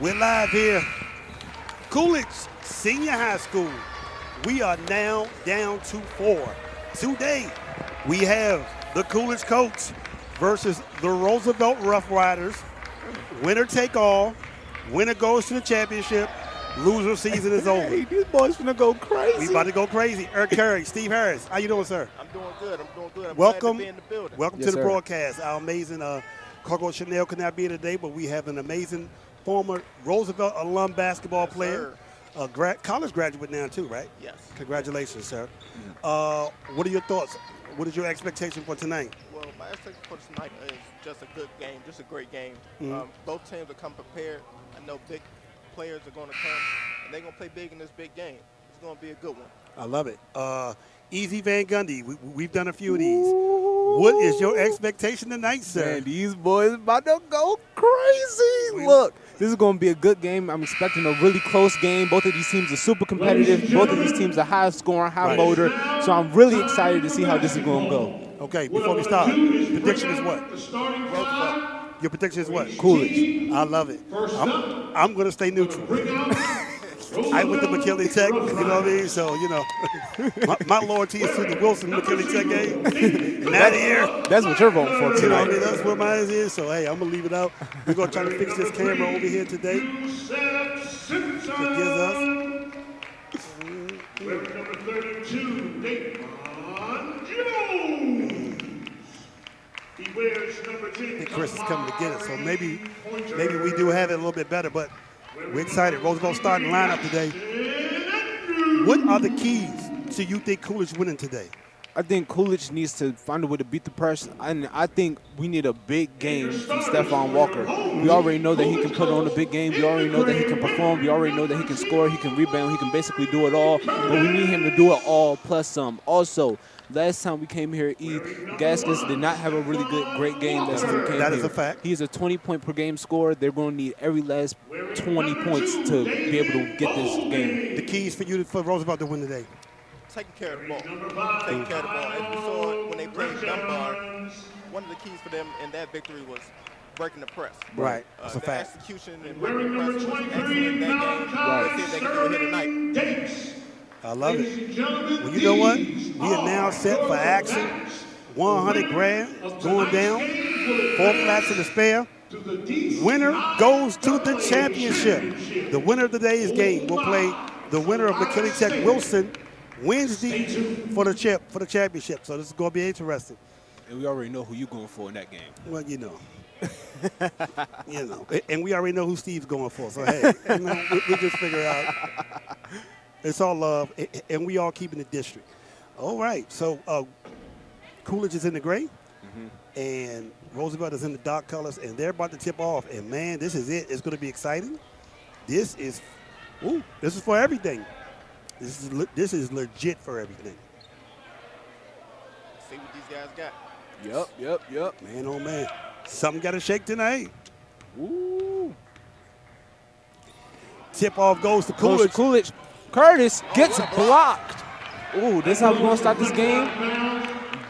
We're live here. Coolidge Senior High School. We are now down to 4. Today, we have the Coolidge Colts versus the Roosevelt Rough Riders. Winner take all. Winner goes to the championship. Loser season is over. Hey, these boys finna go crazy. We about to go crazy. Eric Curry, Steve Harris. How you doing, sir? I'm doing good. I'm welcome, glad to be in the building. Welcome Yes, to the sir. broadcast. Our amazing Coco Chanel could not be here today, but we have an amazing former Roosevelt alum basketball player. College graduate now too, right? Yes. Congratulations, sir. What are your thoughts? What is your expectation for tonight? Well, my expectation for tonight is just a good game, just a great game. Mhm. Both teams will come prepared. I know big players are going to come, and they're going to play big in this big game. It's going to be a good one. I love it. Easy Van Gundy. We've done a few of these. What is your expectation tonight, sir? Man, these boys about to go crazy. Look, this is going to be a good game. I'm expecting a really close game. Both of these teams are super competitive. Both of these teams are high scoring, high motor. So I'm really excited to see how this is going to go. Okay, before we start, prediction is what? Roosevelt. Your prediction is what? Coolidge. I love it. I'm going to stay neutral. I went to McKinley Tech, you know what I mean? So, you know, my loyalty is to the Wilson McKinley Tech game. Not here. That's what you're voting for You know what I tonight. mean? That's what mine is. So, hey, I'm going to leave it out. We're going to try to fix this camera over here today. It gives us. With number 32, Davon Jones. He wears number 10. I think Chris is coming to get it. So maybe we do have it a little bit better, but we're excited. Roosevelt starting lineup today. What are the keys to you think Coolidge winning today? I think Coolidge needs to find a way to beat the press, and I think we need a big game from Stephon Walker. We already know that he can put on a big game. We already know that he can perform. We already know that he can score. He can rebound. He can basically do it all. But we need him to do it all plus some. Also, last time we came here, Gaskins did not have a really great game last time we came here. That is a fact. He's a 20-point-per-game scorer. They're going to need every last 20 points to be able to get this game. The keys for Roosevelt to win today. Taking care of the ball. Taking care of the ball. As we saw when they played Dunbar, one of the keys for them in that victory was breaking the press. Right. That's a the fact. execution and breaking the press was excellent in that game. Let's see if they can do it here tonight. I love it. Well, you know what? We are now set for action. 100 grand going down. 4 flats in the spare. Winner goes to the championship. The winner of today's game will play the winner of McKinley Tech Wilson Wednesday for the championship. So this is going to be interesting. And we already know who you're going for in that game. Well, you know. And we already know who Steve's going for. So, hey, you know, we just figure out. It's all love, and we all keeping the district. All right, so Coolidge is in the gray, and Roosevelt is in the dark colors, and they're about to tip off. And, man, this is it. It's going to be exciting. This is for everything. This is legit for everything. See what these guys got. Yep. Man, oh, man. Something got to shake tonight. Ooh. Tip-off goes to Goes Coolidge. to Coolidge. Curtis gets blocked. Ooh, this is how we're going to start this game.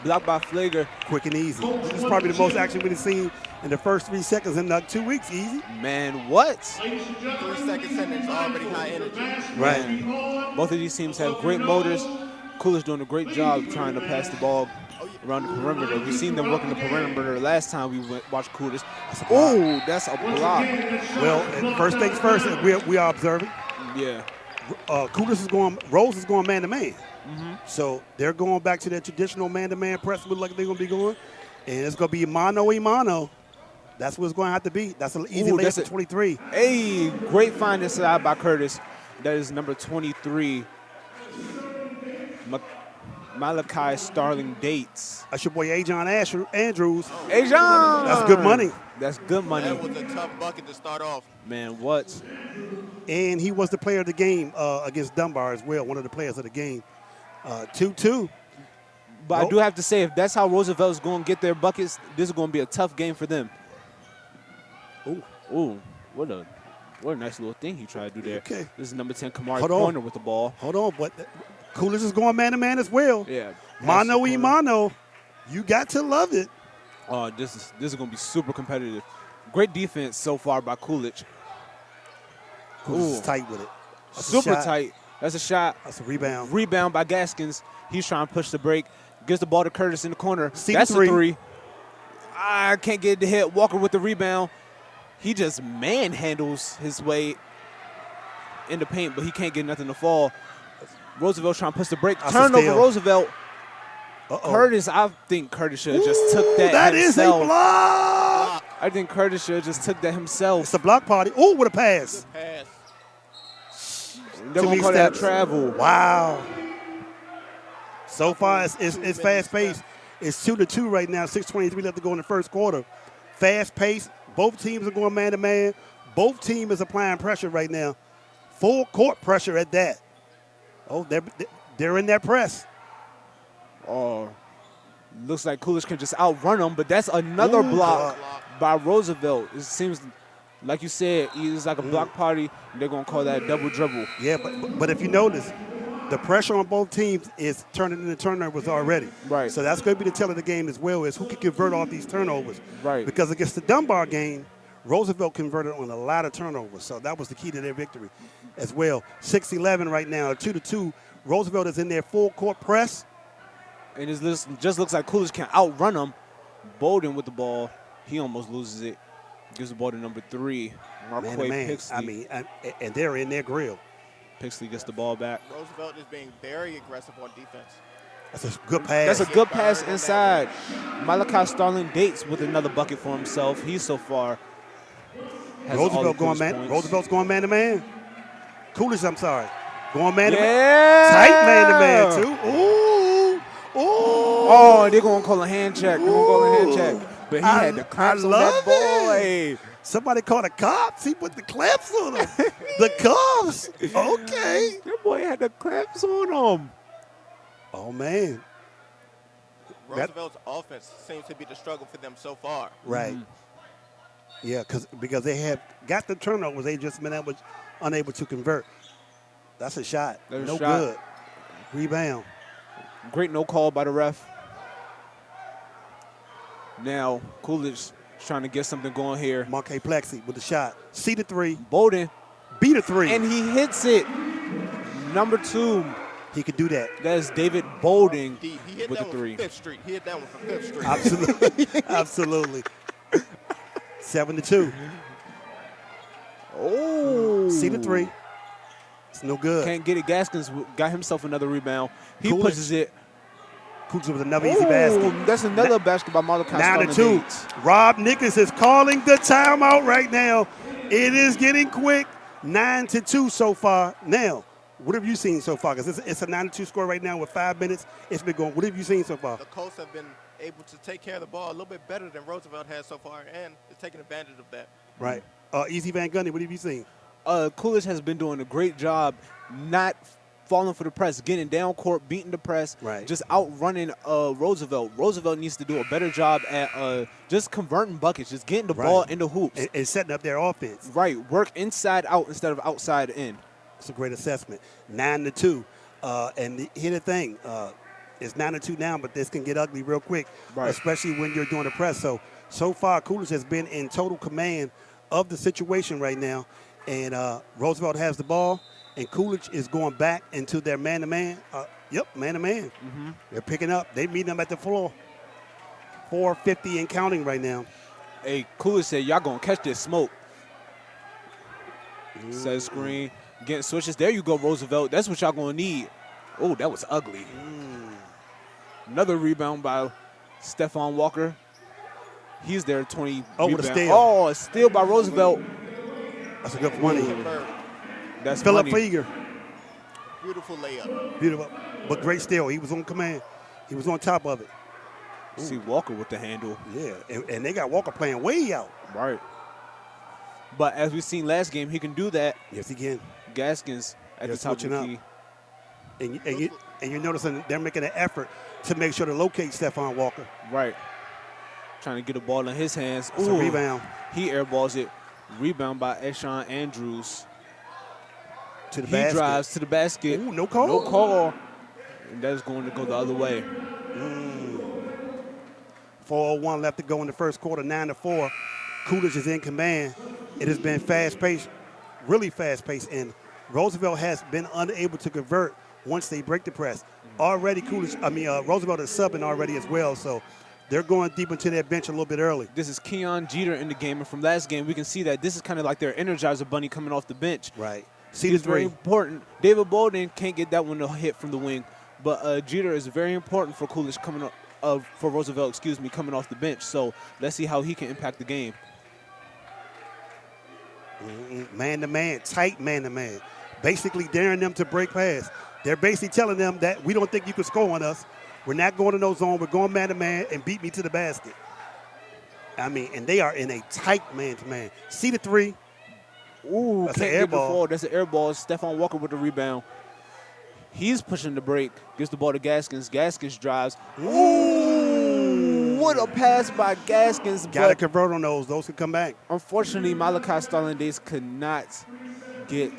Blocked by Flager. Quick and easy. This is probably the most action we've seen in the first 3 seconds in 2 weeks. Easy. Man, what? 3 seconds sentence, already high energy. Right. Man, both of these teams have great motors. Coolidge doing a great job trying to pass the ball around the perimeter. We've seen them working the perimeter last time we watched Coolidge. Oh, that's a block. Well, first things first, we are observing. Yeah. Rose is going man-to-man. So they're going back to their traditional man-to-man press look like they're going to be going. And it's going to be mano-a-mano. That's what it's going to have to be. That's an easy layup for 23. Hey, great find inside by Curtis. That is number 23, Malachi Starling Dates. That's your boy Ajon Andrews. Ajon! That's good money. That's good money. That was a tough bucket to start off. Man, what? And he was the player of the game against Dunbar as well, one of the players of the game. 2-2. But I do have to say, if that's how Roosevelt's going to get their buckets, this is going to be a tough game for them. Ooh, what a nice little thing he tried to do there. Okay. This is number 10, Kamari Corner with the ball. Hold on, but Coolidge is going man-to-man as well. Yeah. Mano-a-mano. You got to love it. This is going to be super competitive. Great defense so far by Coolidge. Coolidge is tight with it. That's a Super shot. tight. That's a shot. That's a rebound. Rebound by Gaskins. He's trying to push the break. Gives the ball to Curtis in the corner. See That's the three. a three. I can't get the hit. Walker with the rebound. He just manhandles his way in the paint, but he can't get nothing to fall. Roosevelt trying to push the break. That's a Turnover, steal. Roosevelt. Uh-oh. Curtis, I think Curtis should have just took that That is a himself. block. I think Curtis should have just took that himself. It's a block party. Oh, with a pass. Pass. They're going to Too call many that steps. travel. Wow. So far, it's fast-paced. It's 2-2 right now. 6:23 left to go in the first quarter. Fast-paced. Both teams are going man-to-man. Both teams is applying pressure right now. Full court pressure at that. Oh, they're in that press. Oh, looks like Coolidge can just outrun him, but that's another block by Roosevelt. It seems, like you said, it's like a block party. They're going to call that double dribble. Yeah, but if you notice, the pressure on both teams is turning into turnovers already. Right. So that's going to be the tell of the game as well, is who can convert off these turnovers. Right. Because against the Dunbar game, Roosevelt converted on a lot of turnovers. So that was the key to their victory as well. 6-11 right now, 2-2. Roosevelt is in their full court press. And it just looks like Coolidge can outrun him. Bolden with the ball. He almost loses it. Gives the ball to number 3. Marquay Man. Pixley. I mean, and they're in their grill. Pixley gets the ball back. Roosevelt is being very aggressive on defense. That's a good pass. That's a good pass inside. Malachi Starling dates with another bucket for himself. He so far has all the Roosevelt going Coolidge man. points. Roosevelt's going man to man. Coolidge, I'm sorry, going man to man. Yeah. Tight man to man too. Ooh, ooh. Oh, they're gonna call a hand check. They're gonna call a hand check. But he had the clamps on that love boy. Somebody called the cops. He put the clamps on him. The cops. Okay. That boy had the clamps on him. Oh man. Roosevelt's offense seems to be the struggle for them so far. Right. Yeah, because they have got the turnovers, they just been unable to convert. That's a shot. That's a no shot. good. Rebound. Great no call by the ref. Now Coolidge is trying to get something going here. Marquay Plexi with the shot. See the 3. Bolden, Beat a 3. and he hits it. Number 2. He could do that. That is David Bolden He hit with that the one 3. from 5th Street. He hit that one from 5th Street. Absolutely. Absolutely. 7-2. Oh. See the 3. It's no good. Can't get it. Gaskins got himself another rebound. He Coolidge. pushes it. Coolidge with another easy basket. That's another basket by Malachi 9-2. Rob Nichols is calling the timeout right now. It is getting quick. 9-2 so far. Now, what have you seen so far? Because it's a 9-2 score right now with 5 minutes. It's been going. What have you seen so far? The Colts have been able to take care of the ball a little bit better than Roosevelt has so far, and is taking advantage of that. Right. Easy Van Gundy, what have you seen? Coolidge has been doing a great job not falling for the press, getting down court, beating the press, Right. just outrunning Roosevelt. Roosevelt needs to do a better job at just converting buckets, just getting the ball in the hoops. And setting up their offense. Right, work inside out instead of outside in. It's a great assessment. 9-2. And here's the thing. It's 9-2 now, but this can get ugly real quick, Right. especially when you're doing the press. So far, Coolidge has been in total command of the situation right now. And Roosevelt has the ball, and Coolidge is going back into their man-to-man. Man-to-man. They're picking up. They meeting them at the floor. 4:50 and counting right now. Hey, Coolidge said, y'all going to catch this smoke. Set screen, getting switches. There you go, Roosevelt. That's what y'all going to need. Oh, that was ugly. Another rebound by Stephon Walker. He's there, 20 Oh, with a rebound. steal. Oh, a steal by Roosevelt. That's a good money. That's Philip money. Feger. Beautiful layup. Beautiful. But great steal. He was on command. He was on top of it. See Walker with the handle. Yeah, and they got Walker playing way out. Right. But as we seen last game, he can do that. Yes, he can. Gaskins at They're the top of switching the up. key. And you're noticing they're making an effort to make sure to locate Stephon Walker. Right. Trying to get the ball in his hands. It's a rebound. He airballs it. Rebound by Eshawn Andrews. To the He basket. drives to the basket. Ooh, no call? No call. And that is going to go the other way. 4:01 left to go in the first quarter, 9-4. Coolidge is in command. It has been fast-paced. really fast-paced, and Roosevelt has been unable to convert once they break the press. Already Roosevelt is subbing already as well, so they're going deep into their bench a little bit early. This is Keon Jeter in the game, and from last game, we can see that this is kind of like their Energizer Bunny coming off the bench. Right. See It's the very three. important. David Bolden can't get that one to hit from the wing, but Jeter is very important for Coolidge coming up, for Roosevelt, coming off the bench. So let's see how he can impact the game. Man-to-man, tight man-to-man. Basically daring them to break past. They're basically telling them that we don't think you can score on us. We're not going to no zone. We're going man-to-man and beat me to the basket. I mean, and they are in a tight man-to-man. See the three. Ooh, That's can't an air get the ball. fall. That's an air ball. Stephon Walker with the rebound. He's pushing the break. Gives the ball to Gaskins. Gaskins drives. Ooh, what a pass by Gaskins. Got to but convert on those. Those can come back. unfortunately, Malachi Starling-Dace could not get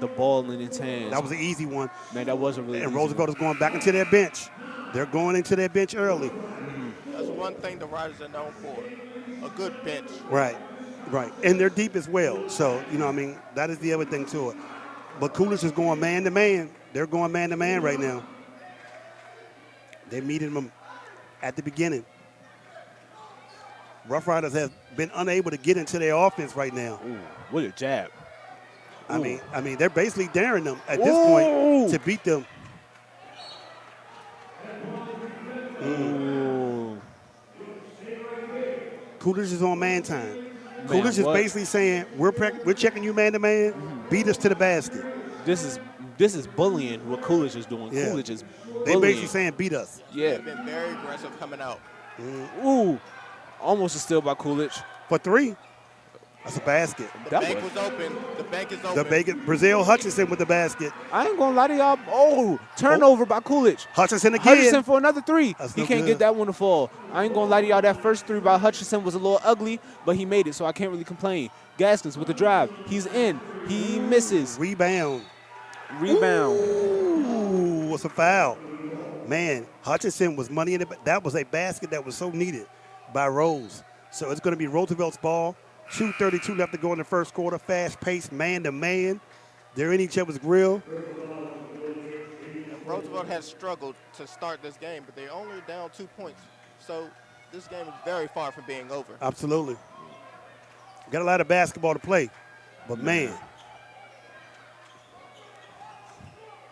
the ball in his hands. That was an easy one. Man, that was a really And easy Roosevelt one. is going back into their bench. They're going into their bench early. That's one thing the Riders are known for, a good bench. Right, right. And they're deep as well. So, that is the other thing to it. But Coolidge is going man-to-man. They're going man-to-man right now. They're meeting them at the beginning. Rough Riders have been unable to get into their offense right now. Ooh, what a jab. I mean, they're basically daring them at this point to beat them. Ooh. Coolidge is on man time. Man, Coolidge is what? basically saying, we're checking you man-to-man, beat us to the basket. This is bullying what Coolidge is doing. Yeah. Coolidge is They bullying. basically saying, beat us. Yeah. They've been very aggressive coming out. Ooh. Almost a steal by Coolidge. For three, that's a basket. The That bank was- was open. The bank is open. The bacon, Brazil Hutchinson with the basket. I ain't gonna lie to y'all. Oh, turnover by Coolidge. Hutchinson again. Hutchinson for another three. That's He no can't good. get that one to fall. I ain't gonna lie to y'all. That first three by Hutchinson was a little ugly, but he made it, so I can't really complain. Gaskins with the drive. He's in. He misses. Rebound. Rebound. Ooh, what's a foul? Man, Hutchinson was money in it. That was a basket that was so needed by Rose. So it's going to be Roosevelt's ball. 2:32 left to go in the first quarter. Fast-paced, man-to-man. They're in each other's grill. Roosevelt has struggled to start this game, but they're only down 2 points. So this game is very far from being over. Absolutely. Got a lot of basketball to play. But, man,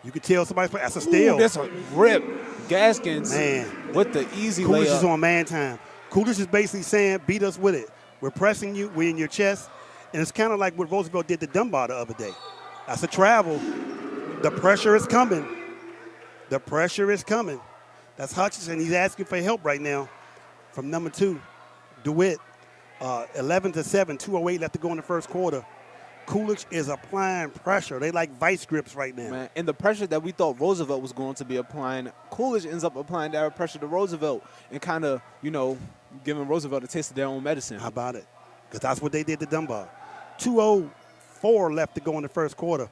you can tell somebody's playing. That's a steal. Ooh, that's a rip. Gaskins Man. with the easy Coolidge layup. is on man time. Coolidge is basically saying, beat us with it. We're pressing you. We're in your chest. And it's kind of like what Roosevelt did to Dunbar the other day. That's a travel. The pressure is coming. The pressure is coming. That's Hutchinson. He's asking for help right now from number 2, DeWitt. 11-7, 2:08 left to go in the first quarter. Coolidge is applying pressure. They like vice grips right now. Man, and the pressure that we thought Roosevelt was going to be applying, Coolidge ends up applying that pressure to Roosevelt and kind of, giving Roosevelt a taste of their own medicine. How about it? Because that's what they did to Dunbar. 2:04 left to go in the first quarter.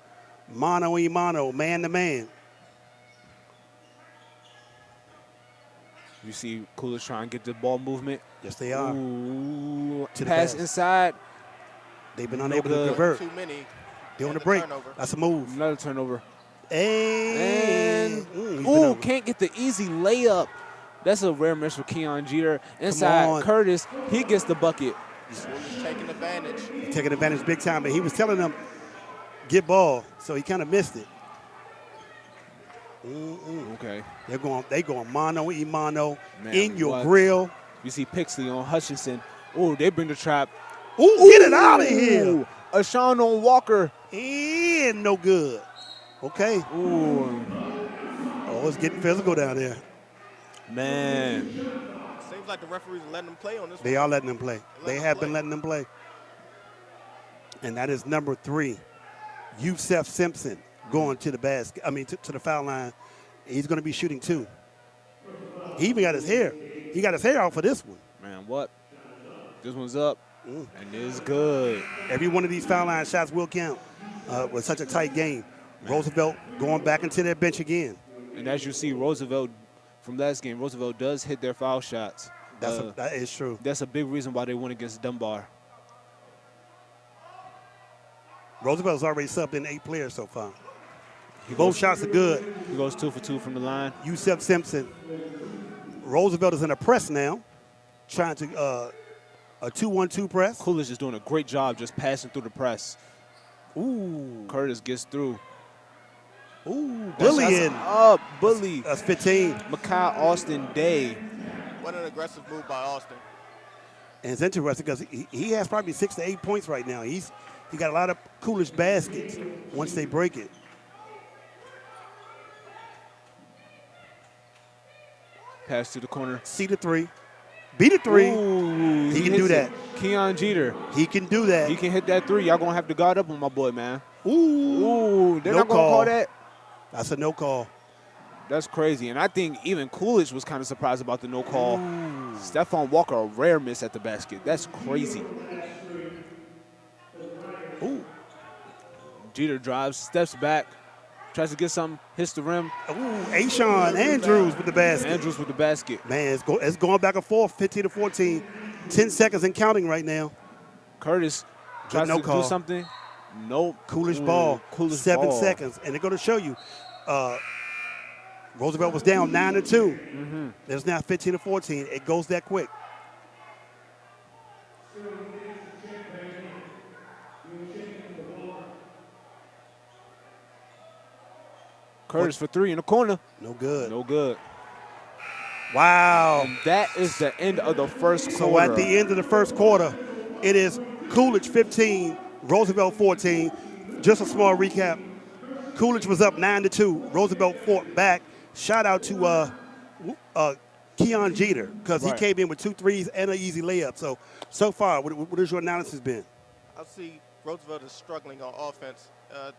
Mano-y-mano, man-to-man. You see Coolidge trying to get the ball movement. Yes, they are. Ooh, To the pass pass. inside. They've been unable to good. convert. Too many. They're on and the break. turnover. That's a move. Another turnover. And And, he's been ooh, over. can't get the easy layup. That's a rare miss for Keon Jeter. Inside, on. Curtis, he gets the bucket. Coolidge taking advantage. taking advantage big time, but he was telling them, get ball, so he kind of missed it. Okay. They going mano-y-mano Man, in your what? grill. You see Pixley on Hutchinson. Ooh, they bring the trap. Ooh, get it out of here. Ooh, a Sean on Walker. And no good. Okay. Ooh, Oh, it's getting physical down there. man. Seems like the referees are letting them play on this They one. are letting them play. They have been letting them play. And that is number 3, Yusef Simpson, going to the basket. To the foul line. He's going to be shooting 2. He even got his hair. He got his hair out for this one. Man, what? This one's up, and it's good. Every one of these foul line shots will count with such a tight game. Roosevelt going back into their bench again. And as you see, Roosevelt, from last game, Roosevelt does hit their foul shots. That is true. That's a big reason why they won against Dunbar. Roosevelt's already subbed in 8 players so far. Both shots are good. He goes 2 for 2 from the line. Yusef Simpson. Roosevelt is in a press now, trying to a 2-1-2 press. Coolidge is doing a great job just passing through the press. Ooh. Curtis gets through. Ooh, That's bullying. up, bully. That's 15. Makai Austin Day. What an aggressive move by Austin. And it's interesting because he has probably 6 to 8 points right now. He got a lot of Coolidge baskets once they break it. Pass to the corner. C to 3. B to 3. Ooh, He can do hits that. it. Keon Jeter. He can do that. He can hit that 3. Y'all going to have to guard up on my boy, man. Ooh. Ooh, they're No not going to call. call that? That's a no call. That's crazy. And I think even Coolidge was kind of surprised about the no call. Stephon Walker, a rare miss at the basket. That's crazy. Ooh. Jeter drives, steps back, tries to get something, hits the rim. Ooh. Ashawn Andrews with the basket. Andrews with the basket. Man, it's going back and forth, 15 to 14. 10 seconds and counting right now. Curtis tries no to call. do something. Nope. Coolidge Ooh, ball. Coolidge 7 ball. seconds. And they're going to show you. Roosevelt was down 9 to 2. There's now 15 to 14. It goes that quick. Curtis for 3 in the corner. No good. No good. Wow. And that is the end of the first quarter. So at the end of the first quarter, it is Coolidge 15, Roosevelt 14. Just a small recap. Coolidge was up 9 to 2. Roosevelt fought back. Shout out to Keon Jeter because he came in with 2 threes and an easy layup. So far, what has your analysis been? I see Roosevelt is struggling on offense,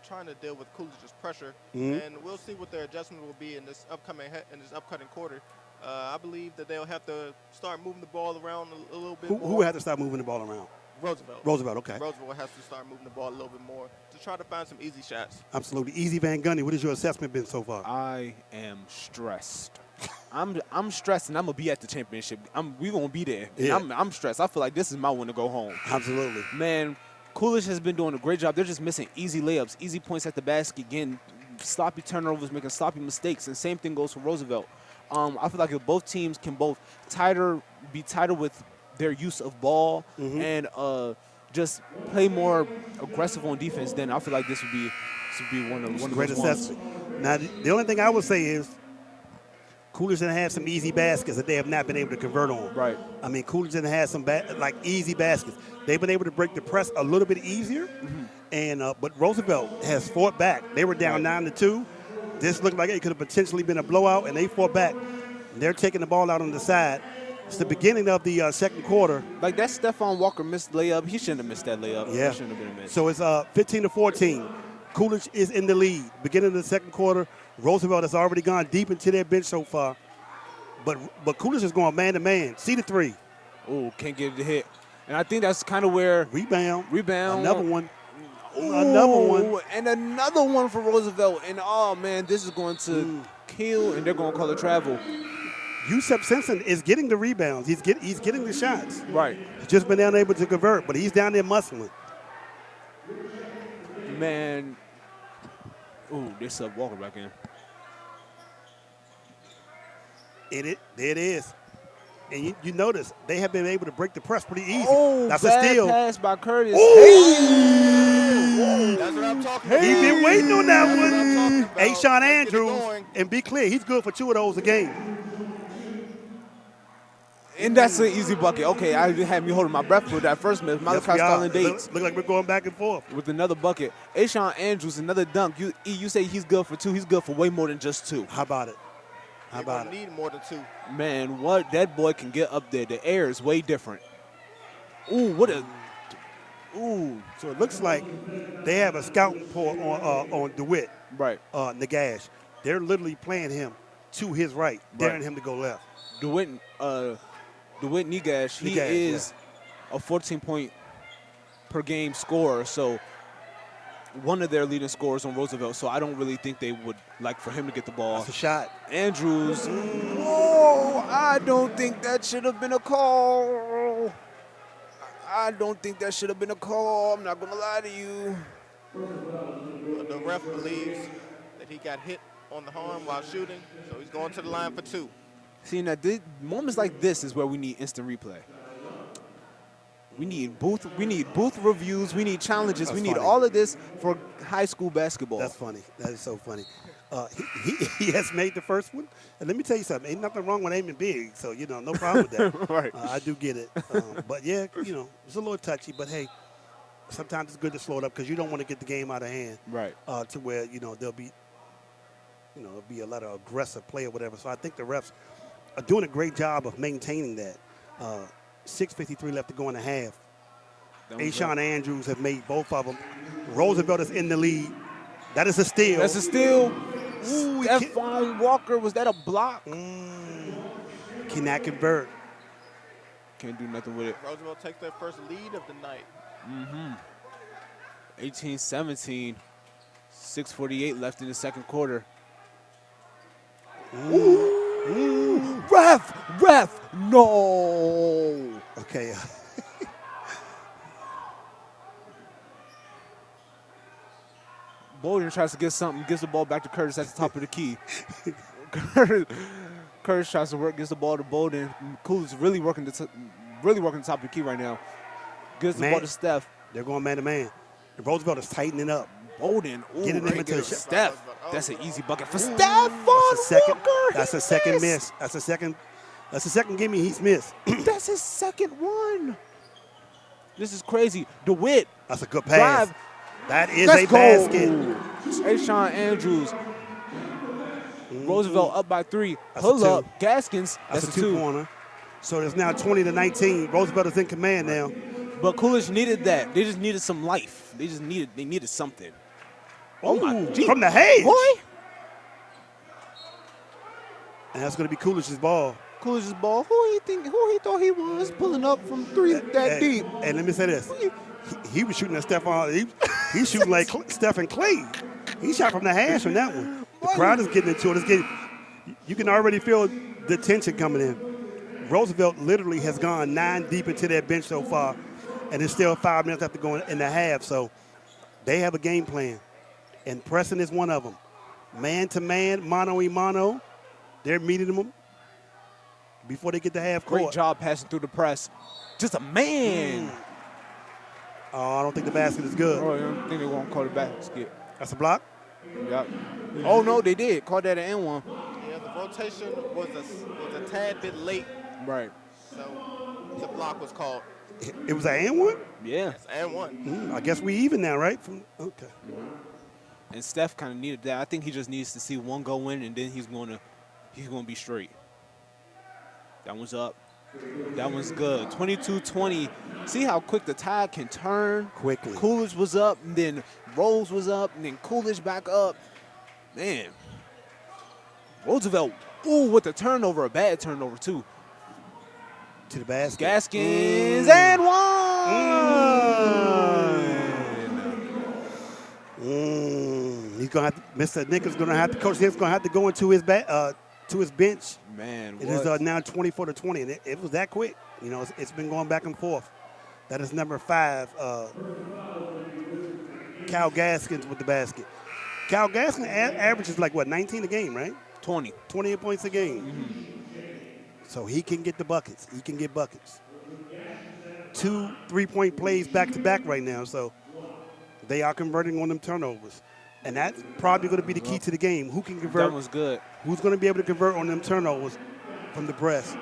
trying to deal with Coolidge's pressure, and we'll see what their adjustment will be in this upcoming quarter. I believe that they'll have to start moving the ball around a little bit more. Who had to start moving the ball around? Roosevelt, okay. Roosevelt has to start moving the ball a little bit more to try to find some easy shots. Absolutely. Easy Van Gundy, what has your assessment been so far? I am stressed. I'm stressed, and I'm gonna be at the championship. We gonna be there. Yeah. I'm stressed. I feel like this is my one to go home. Absolutely. Man, Coolidge has been doing a great job. They're just missing easy layups, easy points at the basket, getting sloppy turnovers, making sloppy mistakes, and same thing goes for Roosevelt. I feel like if both teams can both be tighter with their use of ball and just play more aggressive on defense, then I feel like this would be one of great those ones. assessment. Now, the only thing I would say is Coolidge done had some easy baskets that they have not been able to convert on. Right. I mean, Coolidge done had some easy baskets. They've been able to break the press a little bit easier, and but Roosevelt has fought back. They were down 9 to 2. This looked like it could have potentially been a blowout, and they fought back. And they're taking the ball out on the side. It's the beginning of the second quarter. Like that Stephon Walker missed layup. He shouldn't have missed that layup. Yeah. He shouldn't have been a miss. So it's 15 to 14. Coolidge is in the lead. Beginning of the second quarter, Roosevelt has already gone deep into their bench so far. But Coolidge is going man to man. C to 3. Oh, can't get the hit. And I think that's kind of where Rebound. Another one. Ooh, Another one. And another one for Roosevelt. And oh man, this is going to kill, and they're going to call it travel. Yusef Simpson is getting the rebounds. He's getting the shots. Right. He's just been unable to convert, but he's down there muscling. Man. Ooh, they sub Walker back in. There it is. And you notice they have been able to break the press pretty easy. Oh, that's bad a steal. pass by Curtis. Ooh. That's what I'm talking about. He's been waiting on that That's what I'm one. talking about. Ashawn Let's get it Andrews, going. and be clear, he's good for 2 of those a game. And that's an easy bucket. Okay, I had me holding my breath for that first miss. Malachi Starling Dates Look like we're going back and forth. with another bucket. Ashawn Andrews, another dunk. You say he's good for 2. He's good for way more than just 2. How about it? How They're about gonna it? need more than 2. Man, what that boy can get up there. The air is way different. Ooh, what a. Ooh. So it looks like they have a scouting report on DeWitt, Right. Nagash. They're literally playing him to his right, daring him to go left. DeWitt Negash, he Negash, is a 14-point per game scorer. So one of their leading scorers on Roosevelt. So I don't really think they would like for him to get the ball. That's a shot. Andrews. Oh, I don't think that should have been a call. I don't think that should have been a call. I'm not going to lie to you. The ref believes that he got hit on the arm while shooting, so he's going to the line for 2. See, now moments like this is where we need instant replay. We need booth reviews. We need challenges. We need all of this for high school basketball. That's funny. That is so funny. He has made the first one. And let me tell you something. Ain't nothing wrong with aiming big. So, no problem with that. Right. I do get it. But, yeah, it's a little touchy. But, hey, sometimes it's good to slow it up because you don't want to get the game out of hand. Right. To where, there'll be, a lot of aggressive play or whatever. So I think the refs are doing a great job of maintaining that. 6:53 left to go in the half. Ashawn Andrews have made both of them. Roosevelt is in the lead. That is a steal. That's a steal. Ooh, Stephon Walker, was that a block? Cannot convert. Can't do nothing with it. Roosevelt takes their first lead of the night. 18-17. 6:48 left in the second quarter. Ooh. Ref, no. Okay. Bowden tries to get something, gives the ball back to Curtis at the top of the key. Curtis tries to work, gives the ball to Bowden. Coolidge is really working the top of the key right now. Gives the ball to Steph. They're going man to man. Roosevelt is tightening up. Bowden, getting them into the Steph. That's an easy bucket for Stephon Walker. That's a second miss. That's a second gimme he's missed. That's his second one. This is crazy. DeWitt. That's a good pass. Drive. That is a basket. Ashawn Andrews. Roosevelt up by 3. Pull up. Gaskins. That's a 2-pointer. So it's now 20-19. Roosevelt is in command now. But Coolidge needed that. They just needed some life. They needed something. Oh my gee. From the hedge. Boy. And that's going to be Coolidge's ball. Coolidge's ball. Who he thought he was pulling up from 3 that deep? And let me say this. He was shooting at Stephon. He's shooting like Stephen Clay. He shot from the hash on that one. The crowd is getting into it. You can already feel the tension coming in. Roosevelt literally has gone 9 deep into their bench so far, and there's still 5 minutes after going in the half. So they have a game plan, and pressing is one of them. Man-to-man, mano-a-mano, they're meeting them before they get to half court. Great job passing through the press. Just a man. Oh, I don't think the basket is good. Oh, I don't think they won't call the basket. That's a block? Yep. Oh, no, they did. Called that an N1. Yeah, the rotation was a tad bit late. Right. So the block was called. It was an N1? Yeah. It's and 1. I guess we even now, right? Okay. And Steph kind of needed that. I think he just needs to see one go in, and then he's going to be straight. That one's up. That one's good. 22-20. See how quick the tide can turn? Quickly. Coolidge was up, and then Rose was up, and then Coolidge back up. Man. Roosevelt, with the turnover, a bad turnover, too. To the basket. Gaskins and one. He's gonna have to. Mr. Nick is gonna have to. Coach Nick's gonna have to go into his to his bench. Man, it is now 24-20, and it was that quick. It's been going back and forth. That is number 5, Cal Gaskins with the basket. Cal Gaskins averages like 19 a game, right? 28 points a game. Mm-hmm. So he can get the buckets. He can get buckets. 2 3-point plays back-to-back right now. So they are converting on them turnovers. And that's probably going to be the key to the game. Who can convert? That was good. Who's going to be able to convert on them turnovers from the press?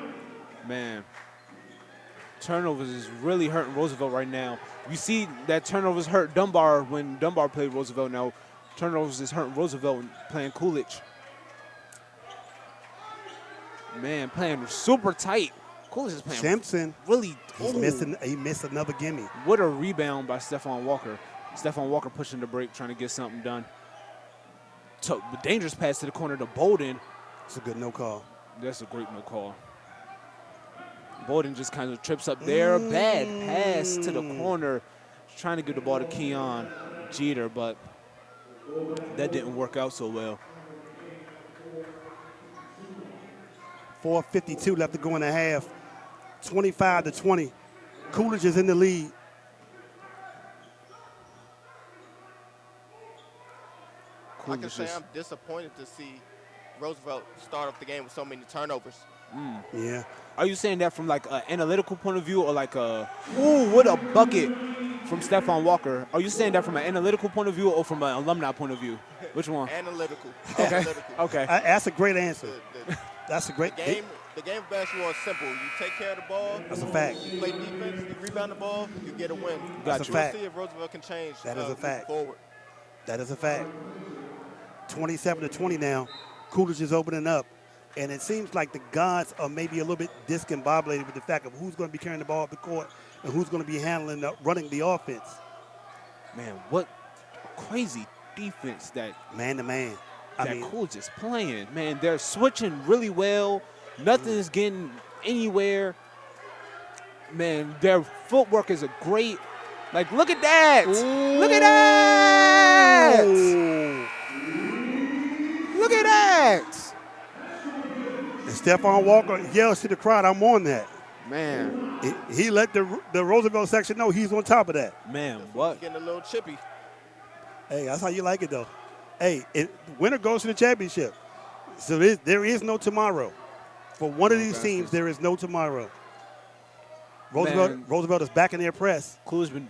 Man, turnovers is really hurting Roosevelt right now. You see that turnovers hurt Dunbar when Dunbar played Roosevelt. Now turnovers is hurting Roosevelt playing Coolidge. Man, playing super tight. Coolidge is playing Simpson. Really. He missed another gimme. What a rebound by Stephon Walker. Stephon Walker pushing the break, trying to get something done. So, dangerous pass to the corner to Bowden. It's a good no call. That's a great no call. Bowden just kind of trips up there. Bad pass to the corner. Trying to give the ball to Keon Jeter, but that didn't work out so well. 4:52 left to go in the half. 25-20. Coolidge is in the lead. I can say I'm disappointed to see Roosevelt start off the game with so many turnovers. Yeah. Are you saying that from like an analytical point of view or like a, ooh, what a bucket from Stephon Walker? Are you saying that from an analytical point of view or from an alumni point of view? Which one? Analytical. Okay. Analytical. Okay. That's a great answer. That's a great The game of basketball is simple. You take care of the ball. That's a fact. You play defense. You rebound the ball. You get a win. That's a We'll fact. see if Roosevelt can change. That is a fact. Forward. That is a fact. 27-20 now. Coolidge is opening up. And it seems like the guards are maybe a little bit discombobulated with the fact of who's going to be carrying the ball up the court and who's going to be running the offense. Man, what crazy defense that Man-to-man. Coolidge is playing. Man, they're switching really well. Nothing's getting anywhere. Man, their footwork is a great. Like, look at that. Ooh. Look at that. Ooh. Look at that. And Stephon Walker yells to the crowd, I'm on that. Man. He let the Roosevelt section know he's on top of that. Man, what? Getting a little chippy. Hey, that's how you like it, though. Hey, winner goes to the championship. So there is no tomorrow. For one of these teams, there is no tomorrow. Roosevelt is back in their press. Coolidge been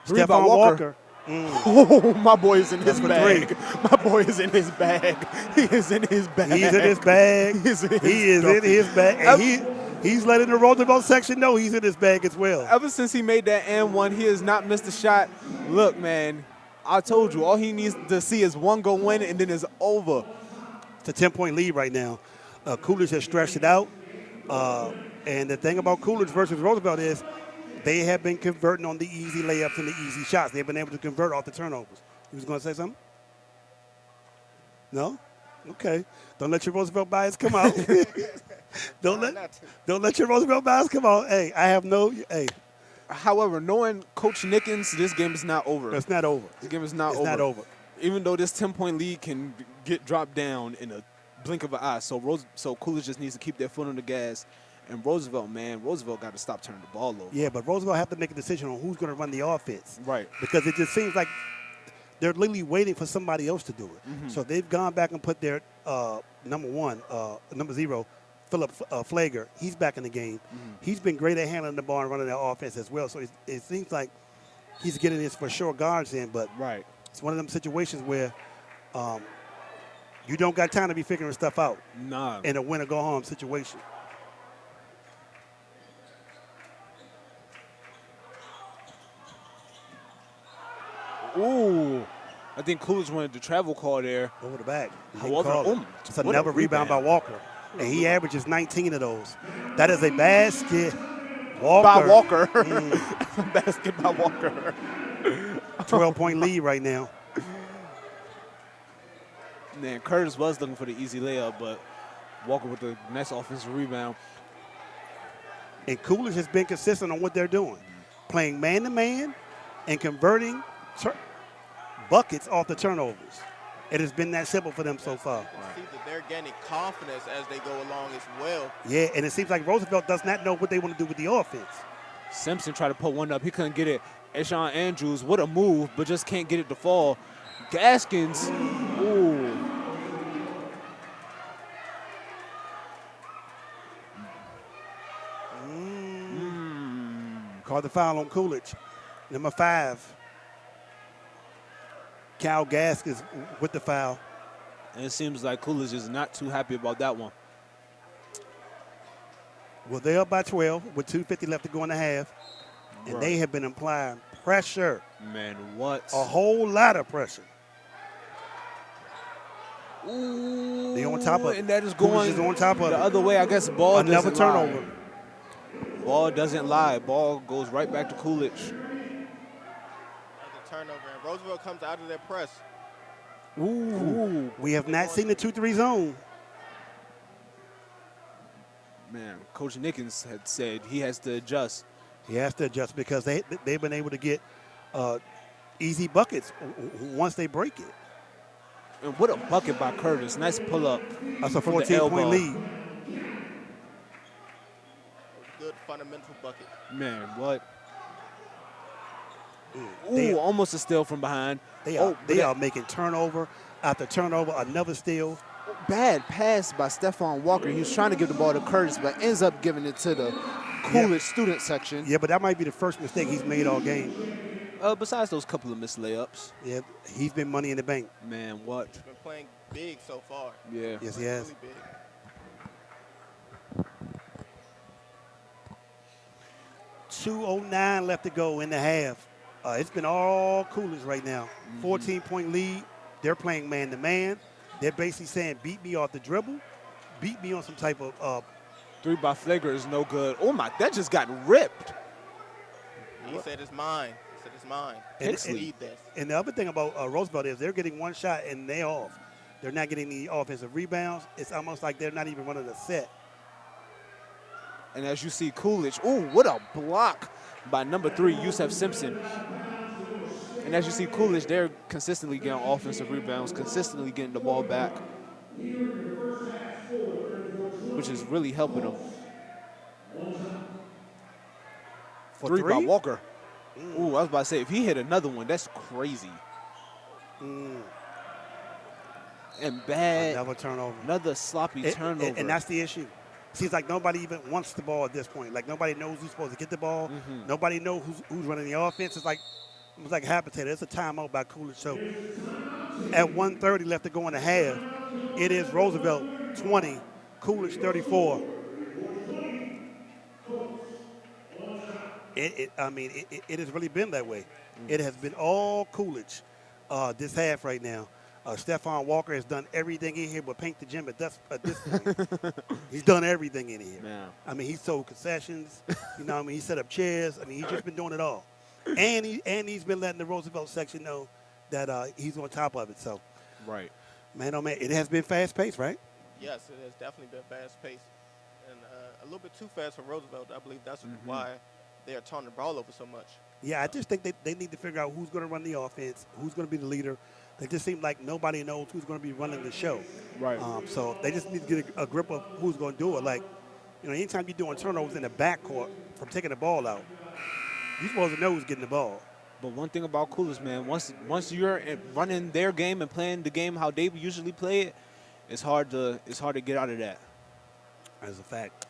Stephon Walker. Oh, my boy is in his That's for bag. My boy is in his bag. He is in his bag. He's in his bag. He is in his bag. And he's letting the Roosevelt section know he's in his bag as well. Ever since he made that and one, he has not missed a shot. Look, man, I told you, all he needs to see is one go win, and then it's over. It's a 10-point lead right now. Coolidge has stretched it out. And the thing about Coolidge versus Roosevelt is they have been converting on the easy layups and the easy shots. They've been able to convert off the turnovers. You was going to say something? No? Okay. Don't let your Roosevelt bias come out. Don't let your Roosevelt bias come out. Hey, However, knowing Coach Nickens, this game is not over. It's not over. This game is not over. It's not over. Even though this 10-point lead can get dropped down in a blink of an eye. So Coolidge just needs to keep their foot on the gas. And Roosevelt got to stop turning the ball over. Yeah, but Roosevelt have to make a decision on who's going to run the offense. Right. Because it just seems like they're literally waiting for somebody else to do it. Mm-hmm. So they've gone back and put their number 0, Philip Flager. He's back in the game. Mm-hmm. He's been great at handling the ball and running their offense as well. So it seems like he's getting his for sure guards in. But right. It's one of them situations where you don't got time to be figuring stuff out. Nah. In a win or go home situation. Ooh, I think Coolidge wanted the travel call there. Over the back. However, it's another rebound by Walker. And he averages 19 of those. That is a basket. By Walker. Basket by Walker. 12-point lead right now. Man, Curtis was looking for the easy layup, but Walker with the nice offensive rebound. And Coolidge has been consistent on what they're doing. Playing man-to-man and converting buckets off the turnovers. It has been that simple for them so far. See that they're gaining confidence as they go along as well. Yeah, and it seems like Roosevelt does not know what they want to do with the offense. Simpson tried to put one up. He couldn't get it. Eshawn Andrews, what a move, but just can't get it to fall. Gaskins, ooh. Called the foul on Coolidge. Number 5. Cal Gaskins with the foul. And it seems like Coolidge is not too happy about that one. Well, they're up by 12 with 2:50 left to go in the half. And they have been applying pressure. Man, what? A whole lot of pressure. Ooh, they on top of it. And that is going on top of the other way. I guess the ball another doesn't turnover. Lie. Ball doesn't lie. Ball goes right back to Coolidge. Another turnover, and Roosevelt comes out of their press. Ooh. We have not seen the 2-3 zone. Man, Coach Nickens had said he has to adjust. He has to adjust because they've been able to get easy buckets once they break it. And what a bucket by Curtis. Nice pull up. That's a 14-point lead. Good fundamental bucket. Man, what? Ooh, almost a steal from behind. They are making turnover After turnover, another steal. Bad pass by Stephon Walker. He was trying to give the ball to Curtis, but ends up giving it to the Coolidge student section. Yeah, but that might be the first mistake he's made all game. Besides those couple of missed layups. Yeah, he's been money in the bank. Man, what? He's been playing big so far. Yeah. Yes, he has. Really big. 2:09 left to go in the half. It's been all Coolidge right now. 14-point lead. They're playing man-to-man. They're basically saying, beat me off the dribble. Beat me on some type of Three by Flager is no good. Oh, my, that just got ripped. He said it's mine. He said it's mine. And- Need this. And the other thing about Roosevelt is they're getting one shot and they're off. They're not getting the offensive rebounds. It's almost like they're not even running a set. And as you see, Coolidge, ooh, what a block by number 3, Yusef Simpson. And as you see, Coolidge, they're consistently getting offensive rebounds, consistently getting the ball back, which is really helping them. For Three by three? Walker. Ooh, I was about to say, if he hit another one, that's crazy. And bad, Another turnover. another sloppy turnover. And that's the issue. Seems like nobody even wants the ball at this point. Like nobody knows who's supposed to get the ball. Nobody knows who's running the offense. It's like a habitator. It's a timeout by Coolidge. So at 1:30 left to go in the half, it is Roosevelt 20, Coolidge 34. It has really been that way. It has been all Coolidge this half right now. Stephon Walker has done everything in here but paint the gym at this point. He's done everything in here. Man. I mean, he sold concessions. You know what I mean? He set up chairs. I mean, he's just been doing it all. And he's been letting the Roosevelt section know that he's on top of it. So, Right. man, oh, man, it has been fast-paced, right? Yes, it has definitely been fast-paced. And a little bit too fast for Roosevelt. I believe that's why they are turning the ball over so much. Yeah, I just think they need to figure out who's going to run the offense, who's going to be the leader. It just seems like nobody knows who's going to be running the show. Right. So they just need to get a grip of who's going to do it. Like, anytime you're doing turnovers in the backcourt from taking the ball out, you're supposed to know who's getting the ball. But one thing about Coolidge, man, once you're running their game and playing the game how they usually play it, it's hard to get out of that. That's a fact.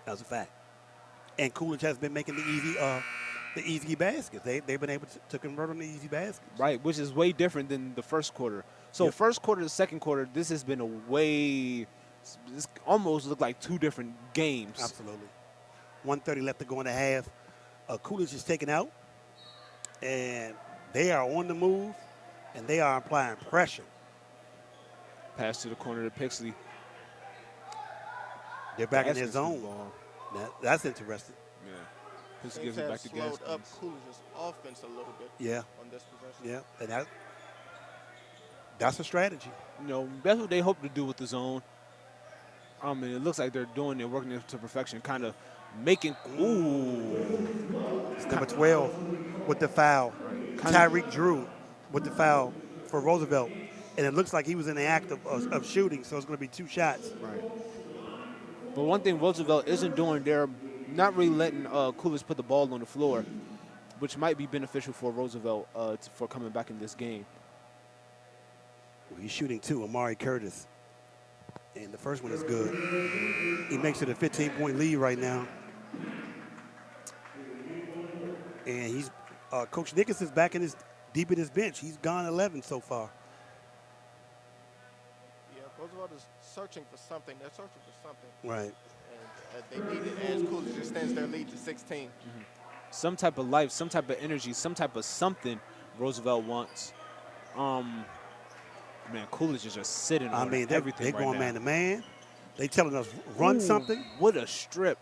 That's a fact. And Coolidge has been making the easy baskets. They've been able to convert on the easy baskets. Right, which is way different than the first quarter. So first quarter to second quarter, this has been this almost looked like two different games. Absolutely. 1:30 left to go in the half. Coolidge is taken out, and they are on the move, and they are applying pressure. Pass to the corner to Pixley. They're back in Gaskins their zone. ball. That's interesting. Yeah. Pixley Things gives it have back to slowed Gaskins. up Coolidge's offense a little bit Yeah, on this possession. yeah, and that's a strategy. That's what they hope to do with the zone. And it looks like they're working it to perfection, kind of making. Ooh. It's number 12 with the foul. Tyreek Drew with the foul for Roosevelt. And it looks like he was in the act of shooting, so it's going to be 2 shots. Right. But one thing Roosevelt isn't doing, they're not really letting Coolidge put the ball on the floor, which might be beneficial for Roosevelt for coming back in this game. Well, he's shooting 2, Amari Curtis. And the first one is good. He makes it a 15-point lead right now. And he's Coach Nickus is back deep in his bench. He's gone 11 so far. Yeah, Roosevelt is searching for something. They're searching for something. Right. And they need it as Coolidge extends their lead to 16. Some type of life, some type of energy, some type of something Roosevelt wants. Man, Coolidge is just sitting on everything they're right going now. man to man. They telling us run something. What a strip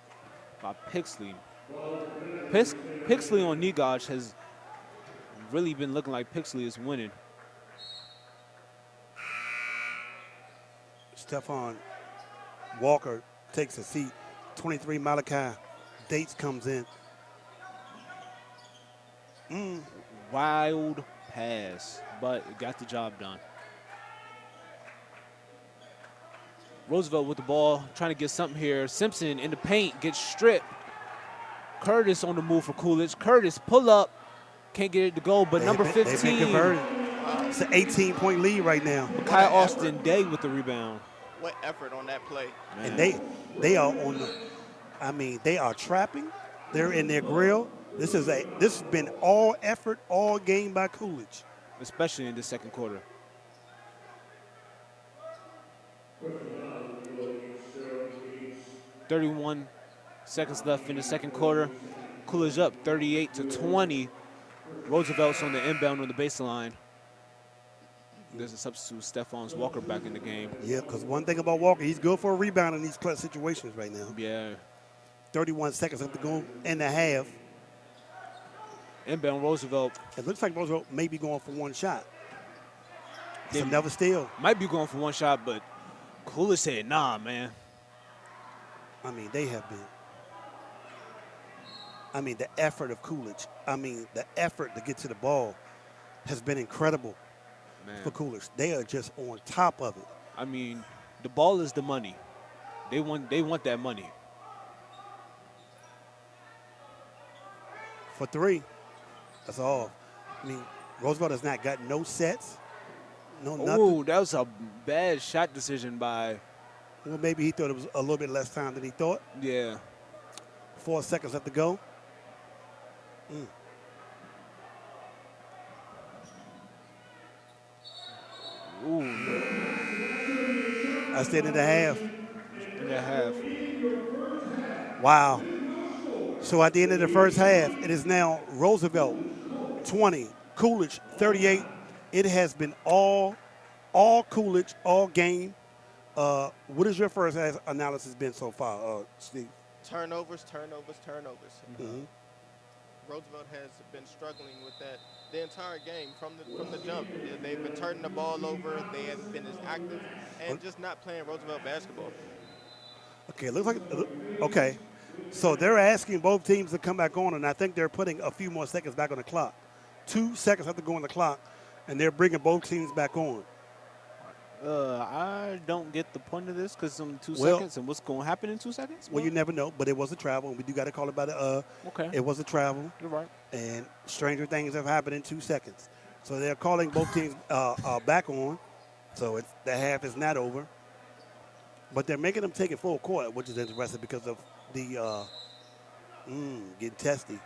by Pixley. Pixley on Negaj has really been looking like Pixley is winning. Stephon Walker takes a seat. 23 Malachi Dates comes in. Wild pass, but it got the job done. Roosevelt with the ball, trying to get something here. Simpson in the paint, gets stripped. Curtis on the move for Coolidge. Curtis pull up, can't get it to go, but number 15. It's an 18-point lead right now. Kai Austin Day with the rebound. What effort on that play. Man. And they are on the, I mean, they are trapping. They're in their grill. This has been all effort, all game by Coolidge. Especially in the second quarter. "31 seconds left in the second quarter. Coolidge up 38-20. Roosevelt's on the inbound on the baseline. There's a substitute, Stephon Walker, back in the game. Yeah, because one thing about Walker, he's good for a rebound in these clutch situations right now. Yeah. 31 seconds left to go in the half. Inbound Roosevelt. It looks like Roosevelt may be going for one shot. It's another steal. Might be going for one shot, but Coolidge said, nah, man. I mean, they have been. I mean, the effort of Coolidge. I mean, the effort to get to the ball has been incredible for Coolidge. They are just on top of it. I mean, the ball is the money. They want that money. For three, that's all. I mean, Roosevelt has not got no sets, no nothing. Oh, that was a bad shot decision by. Well, maybe he thought it was a little bit less time than he thought. Yeah. 4 seconds left to go. Ooh. That's the end of the half. In the half. Wow. So at the end of the first half, it is now Roosevelt 20, Coolidge 38. It has been all Coolidge, all game. What has your first half analysis been so far, Steve? Turnovers. Mm-hmm. Roosevelt has been struggling with that the entire game from the jump. They've been turning the ball over. They haven't been as active and just not playing Roosevelt basketball. Okay, it looks like okay. So they're asking both teams to come back on, and I think they're putting a few more seconds back on the clock. 2 seconds have to go on the clock, and they're bringing both teams back on. I don't get the point of this because it's only 2 Well, seconds, and what's going to happen in 2 seconds? Well, you never know, but it was a travel, and we do got to call it by the Okay. It was a travel. You're right. And stranger things have happened in 2 seconds. So they're calling both teams back on. So the half is not over. But they're making them take it full court, which is interesting because of the getting testy.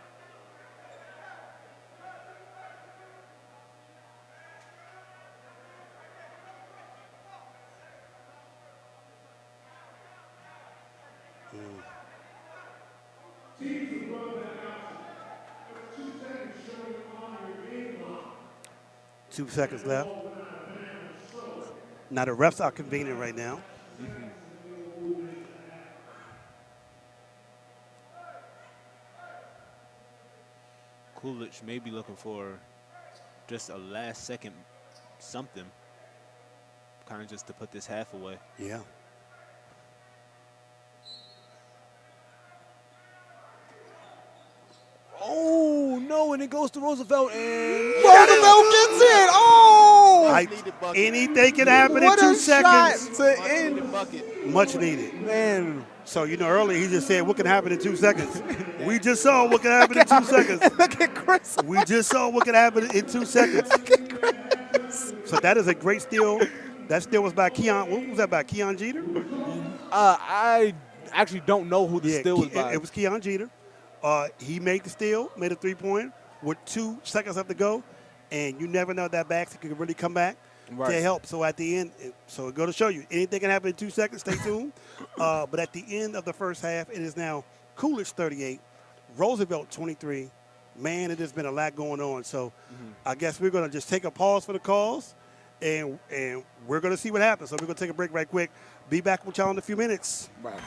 Teams above that action. 2 seconds showing on your game clock. 2 seconds left. Now the refs are convening right now. Coolidge may be looking for just a last second something, kind of just to put this half away. Yeah. Oh, no, and it goes to Roosevelt, and Roosevelt gets it. Oh! Anything can happen in 2 seconds. To end. Much needed. Man. So, earlier he just said what can happen in 2 seconds. We just saw what can happen in 2 seconds. Look at Chris. We just saw what can happen in 2 seconds. So that is a great steal. That steal was by Keon. What was that by? Keon Jeter? I actually don't know who the steal was by. It was Keon Jeter. He made the steal, made a three-pointer with 2 seconds left to go. And you never know that basket can really come back to help. So at the end, so go to show you, anything can happen in 2 seconds. Stay tuned. But at the end of the first half, it is now Coolidge 38, Roosevelt 23. Man, it has been a lot going on. So I guess we're going to just take a pause for the calls, and we're going to see what happens. So we're going to take a break right quick. Be back with y'all in a few minutes. Right.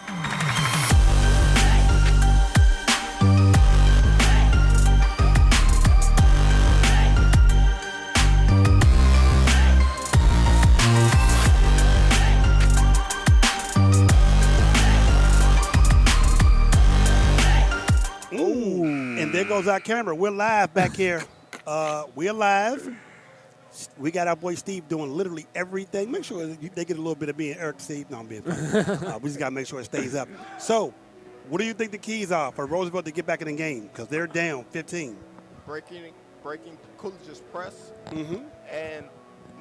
And there goes our camera. We're live back here. We're live. We got our boy Steve doing literally everything. Make sure they get a little bit of me and Eric, Steve. No, I'm being funny. We just got to make sure it stays up. So, what do you think the keys are for Roosevelt to get back in the game? Because they're down 15. breaking Coolidge's press and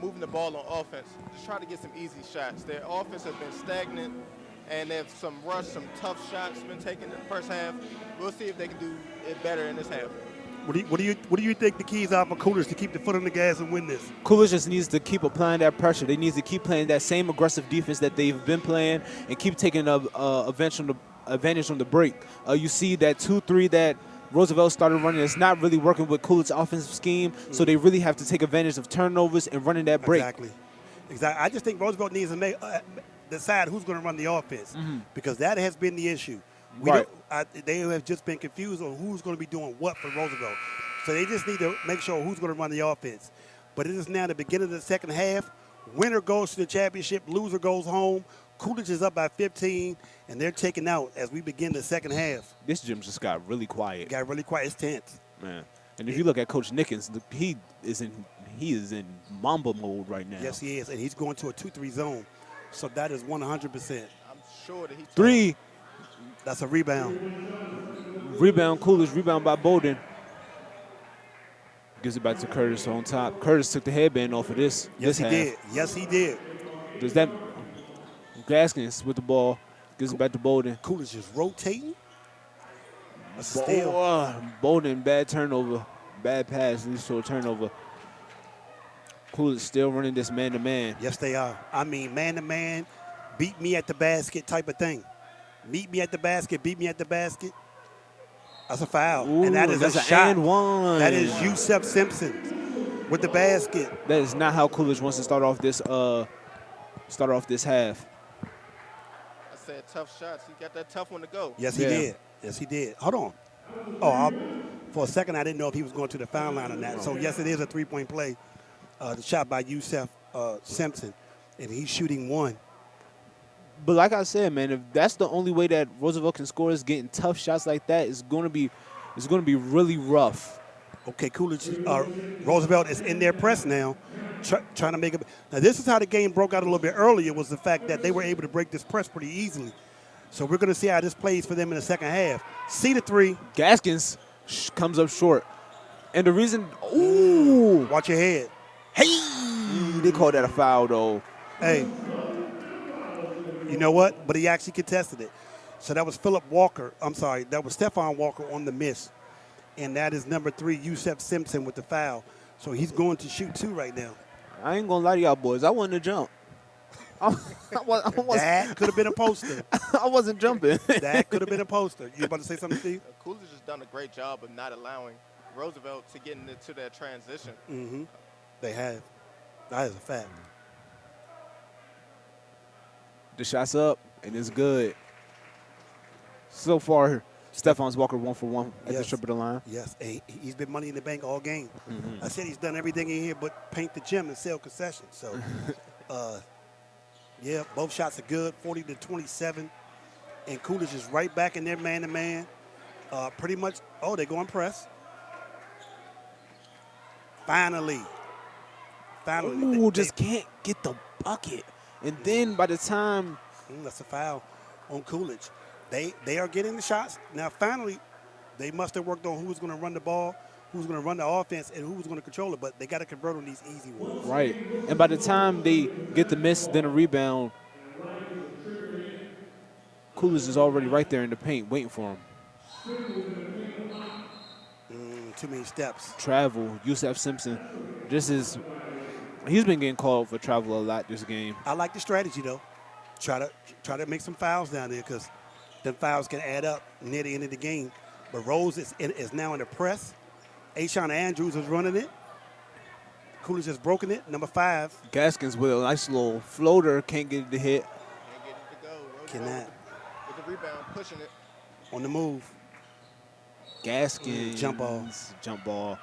moving the ball on offense. Just try to get some easy shots. Their offense has been stagnant, and they have some rush, some tough shots been taken in the first half. We'll see if they can do it better in this half. What do you think the keys are for Coolidge to keep the foot on the gas and win this? Coolidge just needs to keep applying that pressure. They need to keep playing that same aggressive defense that they've been playing and keep taking advantage on the break. You see that 2-3 that Roosevelt started running. It's not really working with Coolidge's offensive scheme, so they really have to take advantage of turnovers and running that break. Exactly. I just think Roosevelt needs to decide who's going to run the offense because that has been the issue. They have just been confused on who's going to be doing what for Roosevelt. So they just need to make sure who's going to run the offense. But it is now the beginning of the second half. Winner goes to the championship. Loser goes home. Coolidge is up by 15, and they're taken out as we begin the second half. This gym just got really quiet. It's tense. Man. And if you look at Coach Nickens, he is in Mamba mode right now. Yes, he is, and he's going to a 2-3 zone. So that is 100%. I'm sure that he three. That's a rebound. Rebound, Coolidge, rebound by Bowden. Gives it back to Curtis on top. Curtis took the headband off of this. Yes, he half. did. Yes, he did. Does that Gaskins with the ball. Gives it back to Bowden. Coolidge is rotating. A steal. Bowden, bad turnover. Bad pass, leads to a turnover. Coolidge still running this man-to-man. Yes, they are. I mean, man-to-man, beat me at the basket type of thing. Meet me at the basket, beat me at the basket. That's a foul. Ooh, and that is a shot. And one. That is Yusef Simpson with the basket. That is not how Coolidge wants to start off this half. I said tough shots. He got that tough one to go. Yes, he did. Yes, he did. Hold on. For a second, I didn't know if he was going to the foul line or not. So, yes, it is a three-point play. The shot by Yusef Simpson, and he's shooting one. But like I said, man, if that's the only way that Roosevelt can score is getting tough shots like that, it's going to be really rough. Okay, Coolidge, Roosevelt is in their press now, trying to make it. Now, this is how the game broke out a little bit earlier, was the fact that they were able to break this press pretty easily. So we're going to see how this plays for them in the second half. See the three. Gaskins comes up short. And the reason, ooh. Watch your head. Hey, they called that a foul, though. Hey. You know what? But he actually contested it. So that was Philip Walker. I'm sorry. That was Stephon Walker on the miss. And that is number 3, Yusef Simpson with the foul. So he's going to shoot 2 right now. I ain't going to lie to y'all boys. I wanted to jump. That could have been a poster. I wasn't jumping. That could have been a poster. You about to say something, Steve? Coolidge has done a great job of not allowing Roosevelt to get into that transition. Mm-hmm. They have. That is a fact. The shot's up, and it's good. So far, Stephon Walker 1 for 1 at the strip of the line. Yes, he's been money in the bank all game. Mm-hmm. I said he's done everything in here but paint the gym and sell concessions. So, yeah, both shots are good, 40-27. And Coolidge is right back in their man-to-man. Pretty much, they're going press. Finally. Ooh, just can't get the bucket. And then by the time that's a foul on Coolidge. They are getting the shots. Now, finally, they must have worked on who's going to run the ball, who's going to run the offense, and who's going to control it. But they got to convert on these easy ones. Right. And by the time they get the miss, then a rebound, Coolidge is already right there in the paint waiting for him. Too many steps. Travel, Yusef Simpson. He's been getting called for travel a lot this game. I like the strategy, though. Try to make some fouls down there because them fouls can add up near the end of the game. But Rose is now in the press. Ashawn Andrews is running it. Coolidge has broken it. Number 5. Gaskins with a nice little floater. Can't get it to hit. Can't get it to go. Cannot. With the rebound, pushing it. On the move. Gaskins. Jump ball.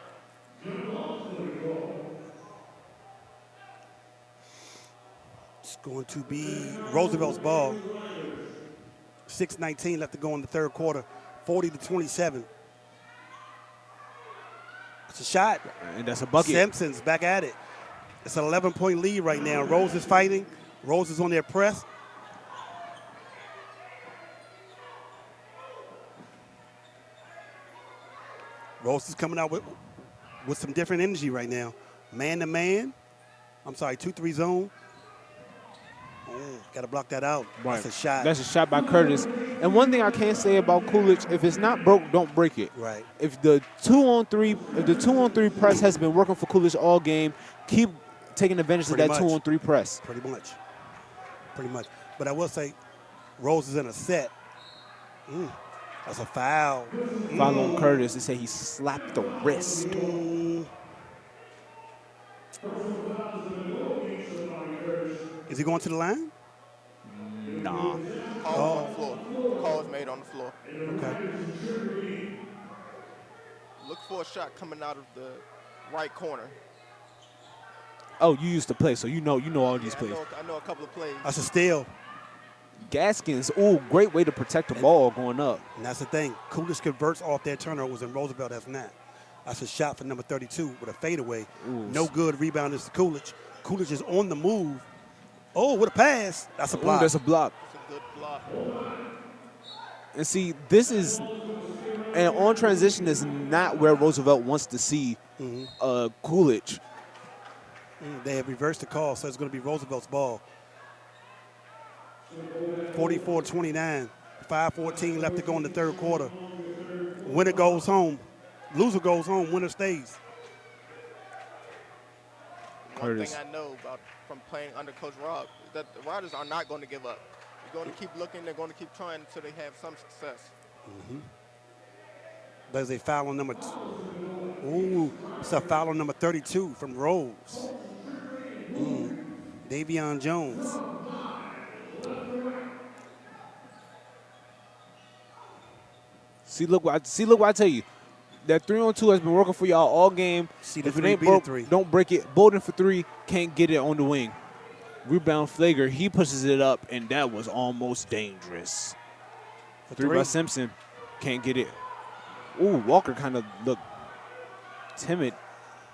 It's going to be Roosevelt's ball. 6:19 left to go in the third quarter. 40-27. It's a shot. And that's a bucket. Simpson's back at it. It's an 11-point lead right now. Rose is fighting. Rose is on their press. Rose is coming out with some different energy right now. Man to man. I'm sorry, 2-3 zone. Oh, got to block that out. Right. That's a shot. That's a shot by Curtis. And one thing I can say about Coolidge, if it's not broke, don't break it. Right. If the 2-on-3 press has been working for Coolidge all game, keep taking advantage of that 2-on-3 press. Pretty much. But I will say, Rose is in a set. That's a foul. Foul on Curtis. They say he slapped the wrist. Is he going to the line? Nah. Call on the floor. Call is made on the floor. Okay. Look for a shot coming out of the right corner. Oh, you used to play, so you know all these plays. I know a couple of plays. That's a steal. Gaskins, ooh, great way to protect the ball going up. And that's the thing. Coolidge converts off their turnovers, and Roosevelt has not. That's a shot for number 32 with a fadeaway. Ooh. No good. Rebound is to Coolidge. Coolidge is on the move. Oh, what a pass. That's a block. Ooh, that's a block. It's a good block. And see, this is, and on transition is not where Roosevelt wants to see Coolidge. They have reversed the call, so it's going to be Roosevelt's ball. 44-29, 5:14 left to go in the third quarter. Winner goes home. Loser goes home. Winner stays. One thing I know from playing under Coach Rob is that the Riders are not going to give up. They're going to keep looking. They're going to keep trying until they have some success. There's a foul on number it's a foul on number 32 from Rose. Davion Jones. See, look what I tell you. That 3-on-2 has been working for y'all all game. See the if it three, ain't beat the broke, three. don't break it. Bolden for 3, can't get it on the wing. Rebound Flager, he pushes it up, and that was almost dangerous. For 3 by Simpson, can't get it. Ooh, Walker kind of looked timid.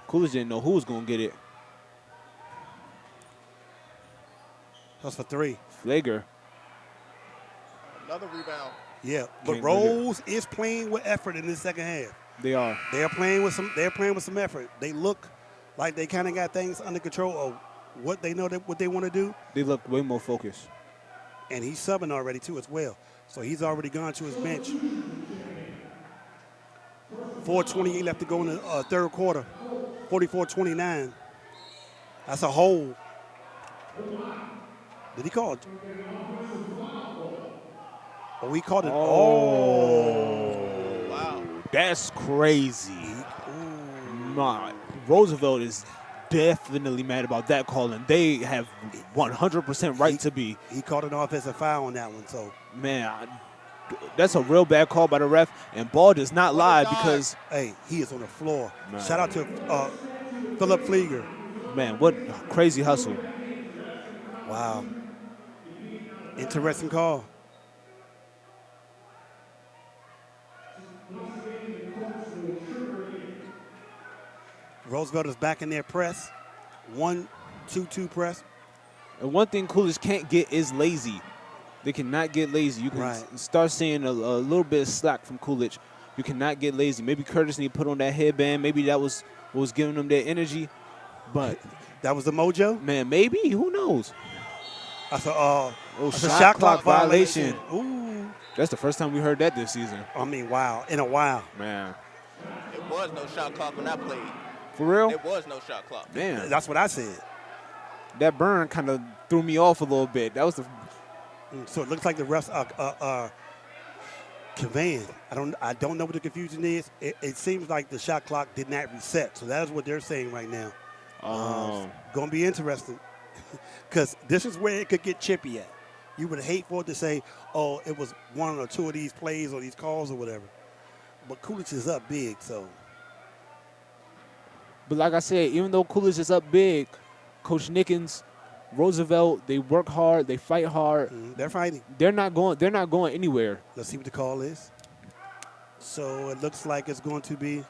Coolidge didn't know who was going to get it. That's for 3. Flager. Another rebound. Yeah, but Can't Rose is playing with effort in the second half. They are. They're playing with some effort. They look like they kind of got things under control of what they know what they want to do. They look way more focused. And he's subbing already too as well. So he's already gone to his bench. 4:28 left to go in the third quarter. 44-29. That's a hole. Did he call it? Oh, he called it. Oh. Wow. That's crazy. My Roosevelt is definitely mad about that call, and they have 100% right to be. He called an offensive foul on that one. So, Man, that's a real bad call by the ref, and ball does not lie because, hey, he is on the floor. Man. Shout out to Philip Flieger. man, what crazy hustle. Wow. Interesting call. Roosevelt is back in their press. 1-2-2 press. And one thing Coolidge can't get is lazy. They cannot get lazy. You can start seeing a little bit of slack from Coolidge. You cannot get lazy. Maybe Curtis need to put on that headband. Maybe that was what was giving them their energy. But that was the mojo? Man, maybe. Who knows? That's a shot clock violation. Ooh. That's the first time we heard that this season. I mean, wow. In a while. Man. It was no shot clock when I played. For real? It was no shot clock. Man. That's what I said. That burn kind of threw me off a little bit. That was the. So it looks like the refs are conveying. I don't know what the confusion is. It seems like the shot clock did not reset. So that is what they're saying right now. Going to be interesting because this is where it could get chippy at. You would hate for it to say, oh, it was one or two of these plays or these calls or whatever. But Coolidge is up big, so. But like I said, even though Coolidge is up big, Coach Nickens, Roosevelt, they work hard, they fight hard. They're fighting. They're not going anywhere. Let's see what the call is. So it looks like it's going to be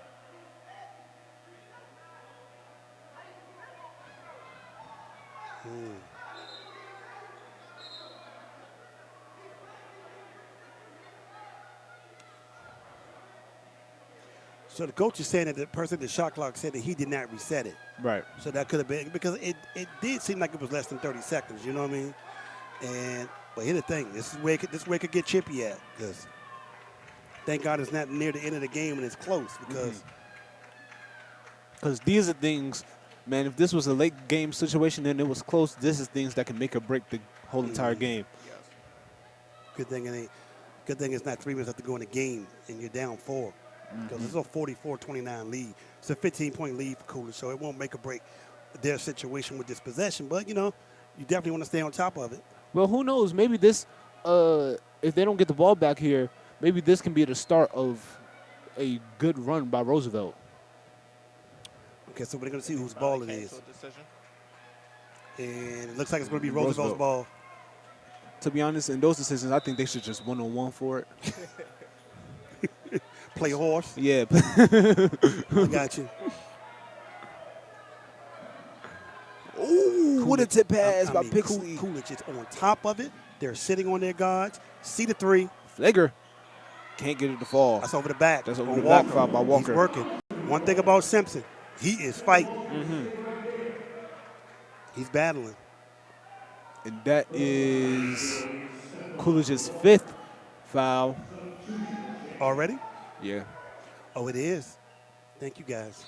So the coach is saying that the person at the shot clock said that he did not reset it. Right. So that could have been, because it did seem like it was less than 30 seconds, you know what I mean? But here's the thing, this is where it could get chippy at, because thank God it's not near the end of the game and it's close, because these are things, man, if this was a late game situation and it was close, this is things that can make or break the whole entire game. Yes. Good thing it's not 3 minutes after going the game and you're down 4. Because it's a 44-29 lead. It's a 15-point lead for Coolidge, so it won't make or break their situation with this possession. But, you definitely want to stay on top of it. Well, who knows? Maybe this, if they don't get the ball back here, maybe this can be the start of a good run by Roosevelt. Okay, so we're going to see whose ball it is. Decision. And it looks like it's going to be Roosevelt's ball. To be honest, in those decisions, I think they should just one-on-one for it. Play horse. Yeah. I got you. Ooh, what a tip pass by Pixley. Coolidge is on top of it. They're sitting on their guards. See the 3. Flagger. Can't get it to fall. That's over the back. That's over the back foul by Walker. He's working. One thing about Simpson, he is fighting. He's battling. And that is Coolidge's 5th foul. Already? Yeah. Oh, it is. Thank you, guys.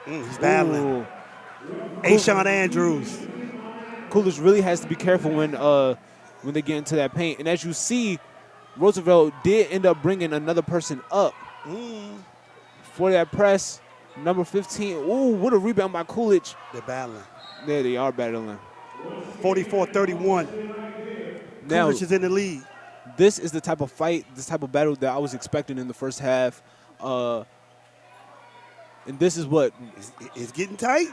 He's battling. Ashawn Andrews. Coolidge really has to be careful when they get into that paint. And as you see, Roosevelt did end up bringing another person up for that press. Number 15. Ooh, what a rebound by Coolidge. They're battling. There they are battling. 44-31. Now, Coolidge is in the lead. This is the type of fight, this type of battle that I was expecting in the first half. And this is what? It's getting tight.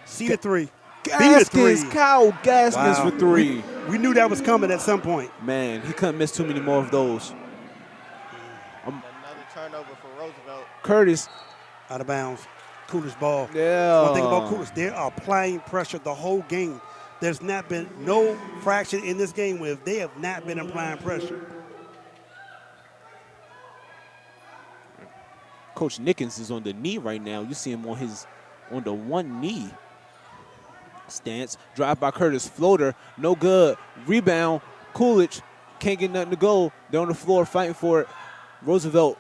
See the 3. Gaskins, Kyle Gaskins for 3. We knew that was coming at some point. Man, he couldn't miss too many more of those. Another turnover for Roosevelt. Curtis. Out of bounds. Coolidge ball. Yeah. One thing about Coolidge, they are applying pressure the whole game. There's not been no fraction in this game where they have not been applying pressure. Coach Nickens is on the knee right now. You see him on the one knee stance. Drive by Curtis, floater, no good. Rebound, Coolidge can't get nothing to go. They're on the floor fighting for it. Roosevelt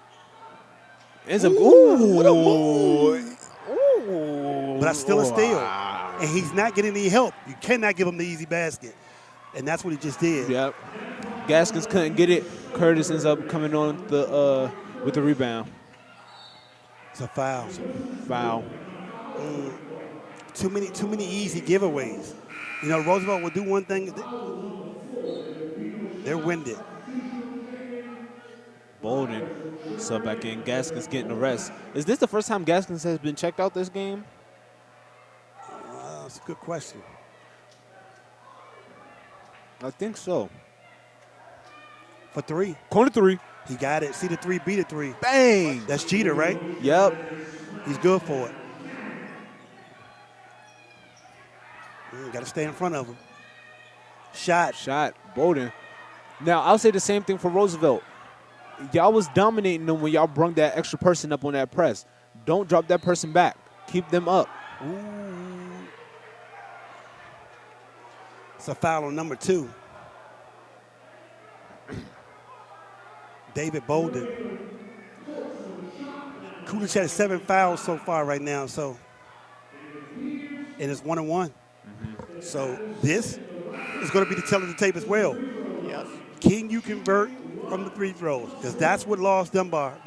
ends up. What a move. But that's still a steal. And he's not getting any help. You cannot give him the easy basket. And that's what he just did. Yep. Gaskins couldn't get it. Curtis ends up coming on with the rebound. It's a foul. Foul. Too many easy giveaways. Roosevelt will do one thing. They're winded. Bolden sub back in. Gaskins getting a rest. Is this the first time Gaskins has been checked out this game? That's a good question. I think so. For 3. Corner 3. He got it. See the 3, beat the 3. Bang! That's Jeter, right? Yep. He's good for it. Got to stay in front of him. Shot. Bolden. Now, I'll say the same thing for Roosevelt. Y'all was dominating them when y'all brung that extra person up on that press. Don't drop that person back. Keep them up. Ooh. It's a foul on number 2. David Bolden. Coolidge had 7 fouls so far right now, and it's 1-1. So this is going to be the tell of the tape as well. Yes. Can you convert from the free throws? Because that's what lost Dunbar.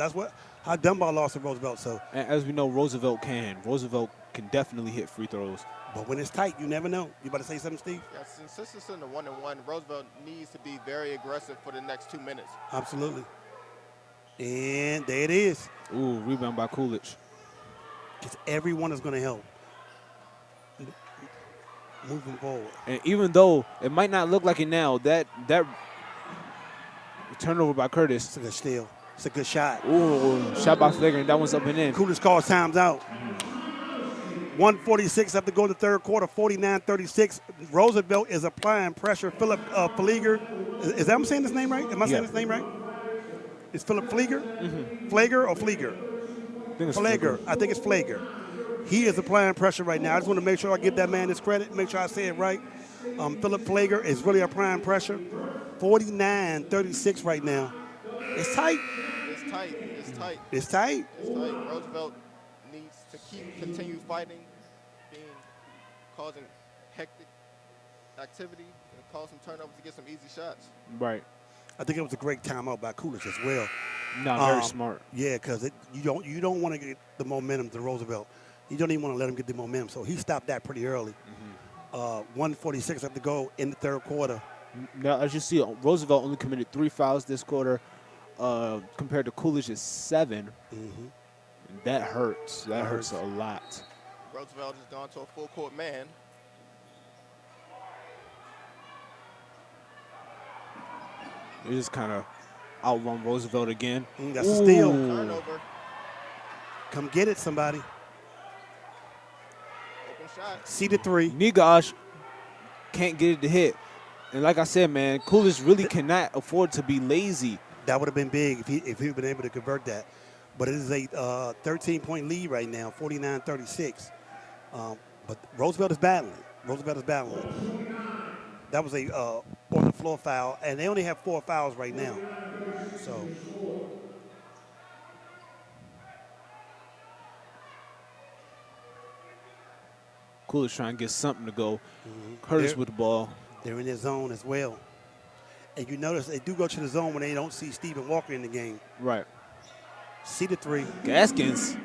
How Dunbar lost to Roosevelt. So, and as we know, Roosevelt can. Roosevelt can definitely hit free throws. But when it's tight, you never know. You about to say something, Steve? Yes, since it's in the 1-1, Roosevelt needs to be very aggressive for the next 2 minutes. Absolutely. And there it is. Ooh, rebound by Coolidge. Because everyone is going to help. Moving forward. And even though it might not look like it now, that turnover by Curtis. It's a good steal. It's a good shot. Ooh, shot by Flagrant. That one's up and in. Coolidge calls times out. 1:46 after go to the third quarter, 49-36. Roosevelt is applying pressure. Philip Flieger. Is that I'm saying his name right? Am I saying his name right? Is Philip Flieger? Flieger or Flieger? I think it's Flieger. I think it's Flieger. He is applying pressure right now. I just want to make sure I give that man his credit, make sure I say it right. Philip Flieger is really applying pressure. 49-36 right now. It's tight. It's tight. It's tight. It's tight. It's tight. Roosevelt needs to continue fighting, causing hectic activity, and cause some turnovers to get some easy shots. Right. I think it was a great timeout by Coolidge as well. No, very smart. Yeah, because you don't want to get the momentum to Roosevelt. You don't even want to let him get the momentum. So he stopped that pretty early. 1:46 have to go in the third quarter. Now, as you see, Roosevelt only committed 3 fouls this quarter, compared to Coolidge's 7. And that hurts. That hurts a lot. Roosevelt has gone to a full court man. They just kind of outrun Roosevelt again. That's a steal. Turnover. Come get it, somebody. Open shot. See the 3. Nigash can't get it to hit. And like I said, man, Coolidge really cannot afford to be lazy. That would have been big if he had been able to convert that. But it is a 13-point lead right now, 49-36. But Roosevelt is battling. That was a on the floor foul, and they only have 4 fouls right now. So Coolidge trying to get something to go. Curtis with the ball. they're in their zone as well. And you notice they do go to the zone when they don't see Stephen Walker in the game. Right. See the 3. Gaskins.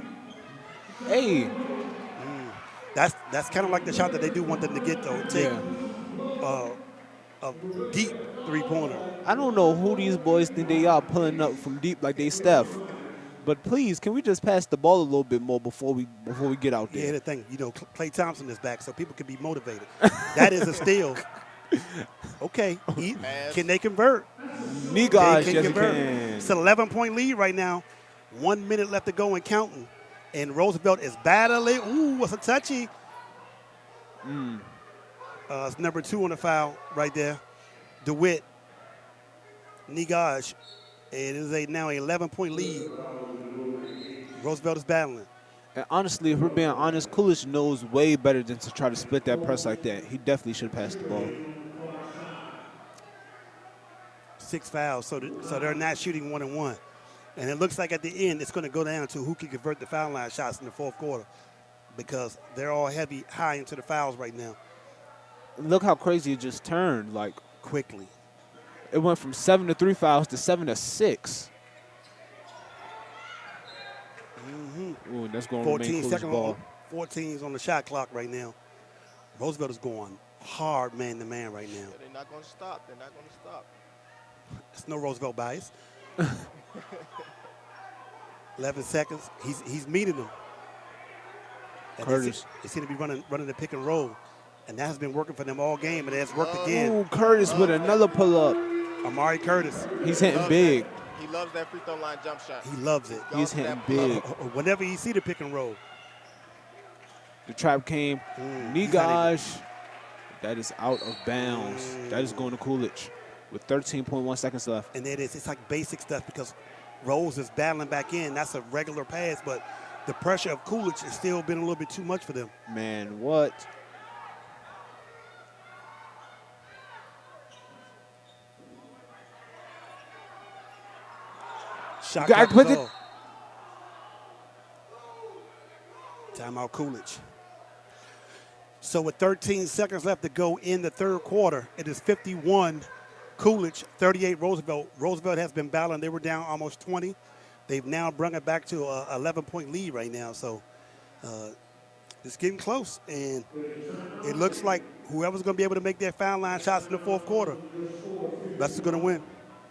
Hey. That's kind of like the shot that they do want them to get, though. Take a deep 3-pointer. I don't know who these boys think they are pulling up from deep like they Steph. But please, can we just pass the ball a little bit more before we get out there? Yeah, the thing, Klay Thompson is back, so people can be motivated. That is a steal. Okay, can they convert? Nigash, They yes, can convert. can. It's an 11-point lead right now. 1 minute left to go and counting. And Roosevelt is battling. Ooh, what's a touchy. It's number 2 on the foul right there. DeWitt. Nigash. It is now an 11-point lead. Roosevelt is battling. And honestly, if we're being honest, Coolidge knows way better than to try to split that press like that. He definitely should have passed the ball. 6 fouls, so they're not shooting 1-and-1. And it looks like at the end it's going to go down to who can convert the foul line shots in the fourth quarter because they're all high into the fouls right now. Look how crazy it just turned, like quickly. It went from 7 to 3 fouls to 7 to 6. Ooh, that's going to remain Coolidge's ball. 14 is on the shot clock right now. Roosevelt is going hard man-to-man right now. Yeah, they're not going to stop. They're not going to stop. It's no Roosevelt bias. 11 seconds. He's meeting them. And Curtis. They seem to be running the pick and roll. And that has been working for them all game, and it has worked again. Ooh, Curtis with another pull-up. Amari Curtis. He's hitting big. He loves that free throw line jump shot. He loves it. He's hitting big. Whenever you see the pick and roll. The trap came. Nigash. That is out of bounds. That is going to Coolidge with 13.1 seconds left. And it is. It's like basic stuff because Rose is battling back in. That's a regular pass, but the pressure of Coolidge has still been a little bit too much for them. Man, what? Shot gotta clock put is off. Timeout Coolidge. So with 13 seconds left to go in the third quarter, it is 51 Coolidge, 38 Roosevelt. Roosevelt has been battling. They were down almost 20. They've now brought it back to a 11-point lead right now. So it's getting close. And it looks like whoever's going to be able to make their foul line shots in the fourth quarter, that's who's going to win.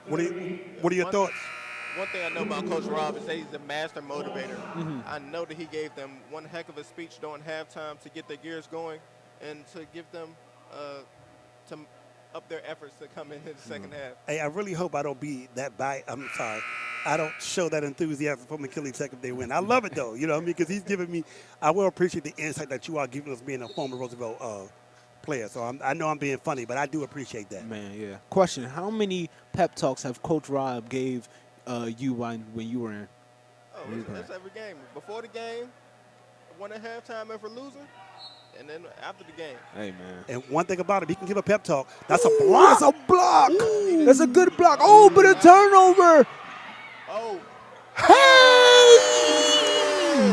What are your thoughts? One thing I know about Coach Rob is that he's a master motivator. I know that he gave them one heck of a speech during halftime to get their gears going and to give them to up their efforts to come in the second half. Hey, I really hope I don't be that biased. I'm sorry. I don't show that enthusiasm for McKinley Tech if they win. I love it, though, you know what I mean? Because he's giving me – I will appreciate the insight that you are giving us being a former Roosevelt player. So I know I'm being funny, but I do appreciate that. Man, yeah. Question, how many pep talks have Coach Rob gave you when you were in? Oh, it's every game. Before the game, one at halftime if we're losing, and then after the game. Hey, man. And one thing about it, he can give a pep talk. That's a block. That's a block. That's a good block. Oh, but a turnover. Oh. Hey!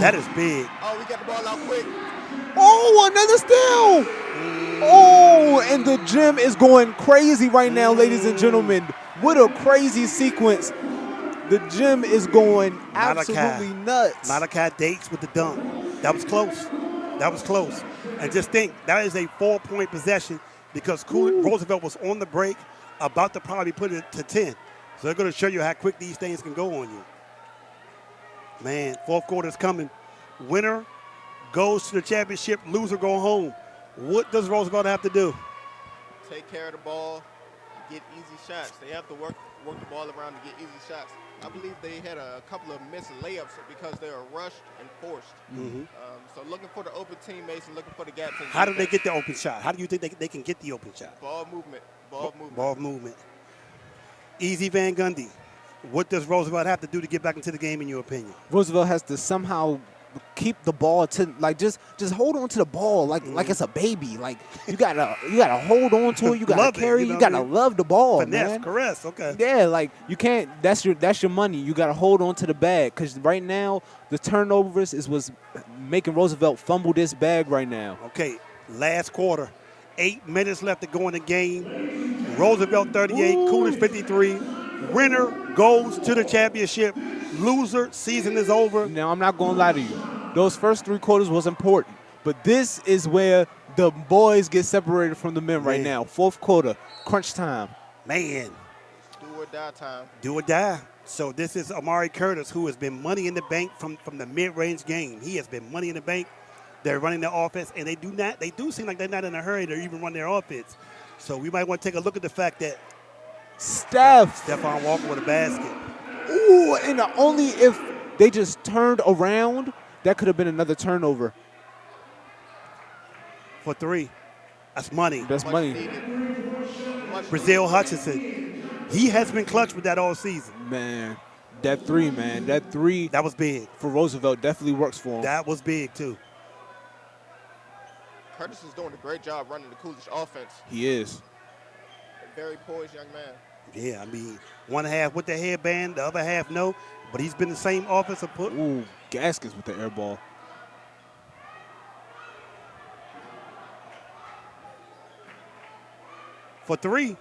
That is big. Oh, we got the ball out quick. Oh, another steal. Oh, and the gym is going crazy right now, ladies and gentlemen. What a crazy sequence. The gym is going absolutely nuts. Malachi Dates with the dunk. That was close. That was close. And just think, that is a 4-point possession because Roosevelt was on the break, about to probably put it to 10. So they're going to show you how quick these things can go on you. Man, fourth quarter's coming. Winner goes to the championship. Loser go home. What does Roosevelt have to do? Take care of the ball, get easy shots. They have to work the ball around to get easy shots. I believe they had a couple of missed layups because they were rushed and forced. So looking for the open teammates and looking for the gaps. How do they get the open shot? How do you think they can get the open shot? Ball movement. Ball movement. Easy Van Gundy. What does Roosevelt have to do to get back into the game, in your opinion? Roosevelt has to somehow keep the ball to just hold on to the ball like it's a baby. Like you gotta hold on to it. You gotta carry. You gotta love the ball, finesse, man. caress. Okay. Yeah, like you can't. That's your money. You gotta hold on to the bag because right now the turnovers is what's making Roosevelt fumble this bag right now. Okay, last quarter, 8 minutes left to go in the game. Roosevelt 38, Coolidge 53. Winner goes to the championship. Loser, season is over. Now, I'm not going to lie to you. Those first 3 quarters was important. But this is where the boys get separated from the men right now. Fourth quarter, crunch time. Man. Do or die time. Do or die. So this is Amari Curtis, who has been money in the bank from the mid-range game. He has been money in the bank. They're running their offense, and they do seem like they're not in a hurry to even run their offense. So we might want to take a look at the fact that Stephon Walker with a basket. Ooh, and only if they just turned around, that could have been another turnover. For 3. That's money. That's money. Brazil Hutchinson. He has been clutch with that all season. Man, that 3, man. That 3. That was big. For Roosevelt, definitely works for him. That was big, too. Curtis is doing a great job running the Coolidge offense. He is. A very poised young man. Yeah, I mean, one half with the headband, the other half no. But he's been the same offensive put. Ooh, Gaskins with the air ball. For 3.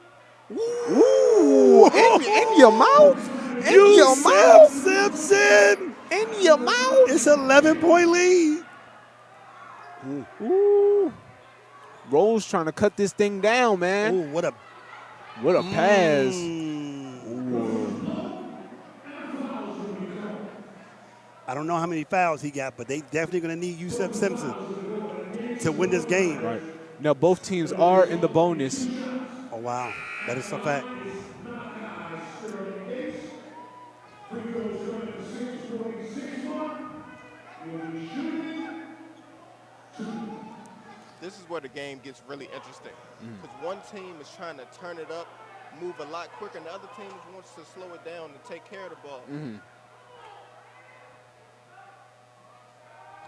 Ooh, in your mouth. In your mouth. Simpson. In your mouth. It's an 11-point lead. Ooh. Rose trying to cut this thing down, man. Ooh, what a pass. I don't know how many fouls he got, but they definitely going to need Yusef Simpson to win this game. Right. Now, both teams are in the bonus. Oh, wow. That is a fact. This is where the game gets really interesting. Because one team is trying to turn it up, move a lot quicker, and the other team wants to slow it down and take care of the ball.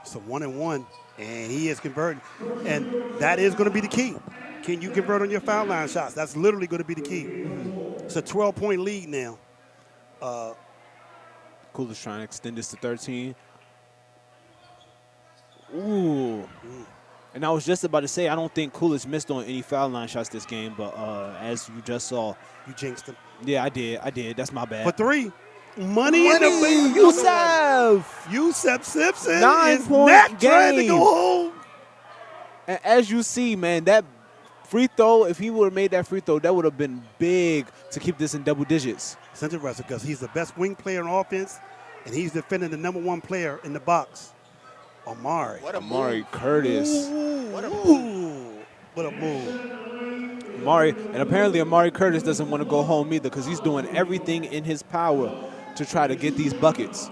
So 1-1, and he is converting. And that is going to be the key. Can you convert on your foul line shots? That's literally going to be the key. It's a 12-point lead now. Coolidge trying to extend this to 13. Ooh. And I was just about to say, I don't think Coolidge missed on any foul line shots this game, but as you just saw. You jinxed him. Yeah, I did. That's my bad. For 3. Money in the bank. Yusef Simpson 9-point game. Trying to go home. And as you see, man, that free throw, if he would have made that free throw, that would have been big to keep this in double digits. It's interesting because he's the best wing player on offense, and he's defending the #1 player in the box, Amari. Amari Curtis. Ooh, what a move. What a move. And apparently Amari Curtis doesn't want to go home either because he's doing everything in his power to try to get these buckets.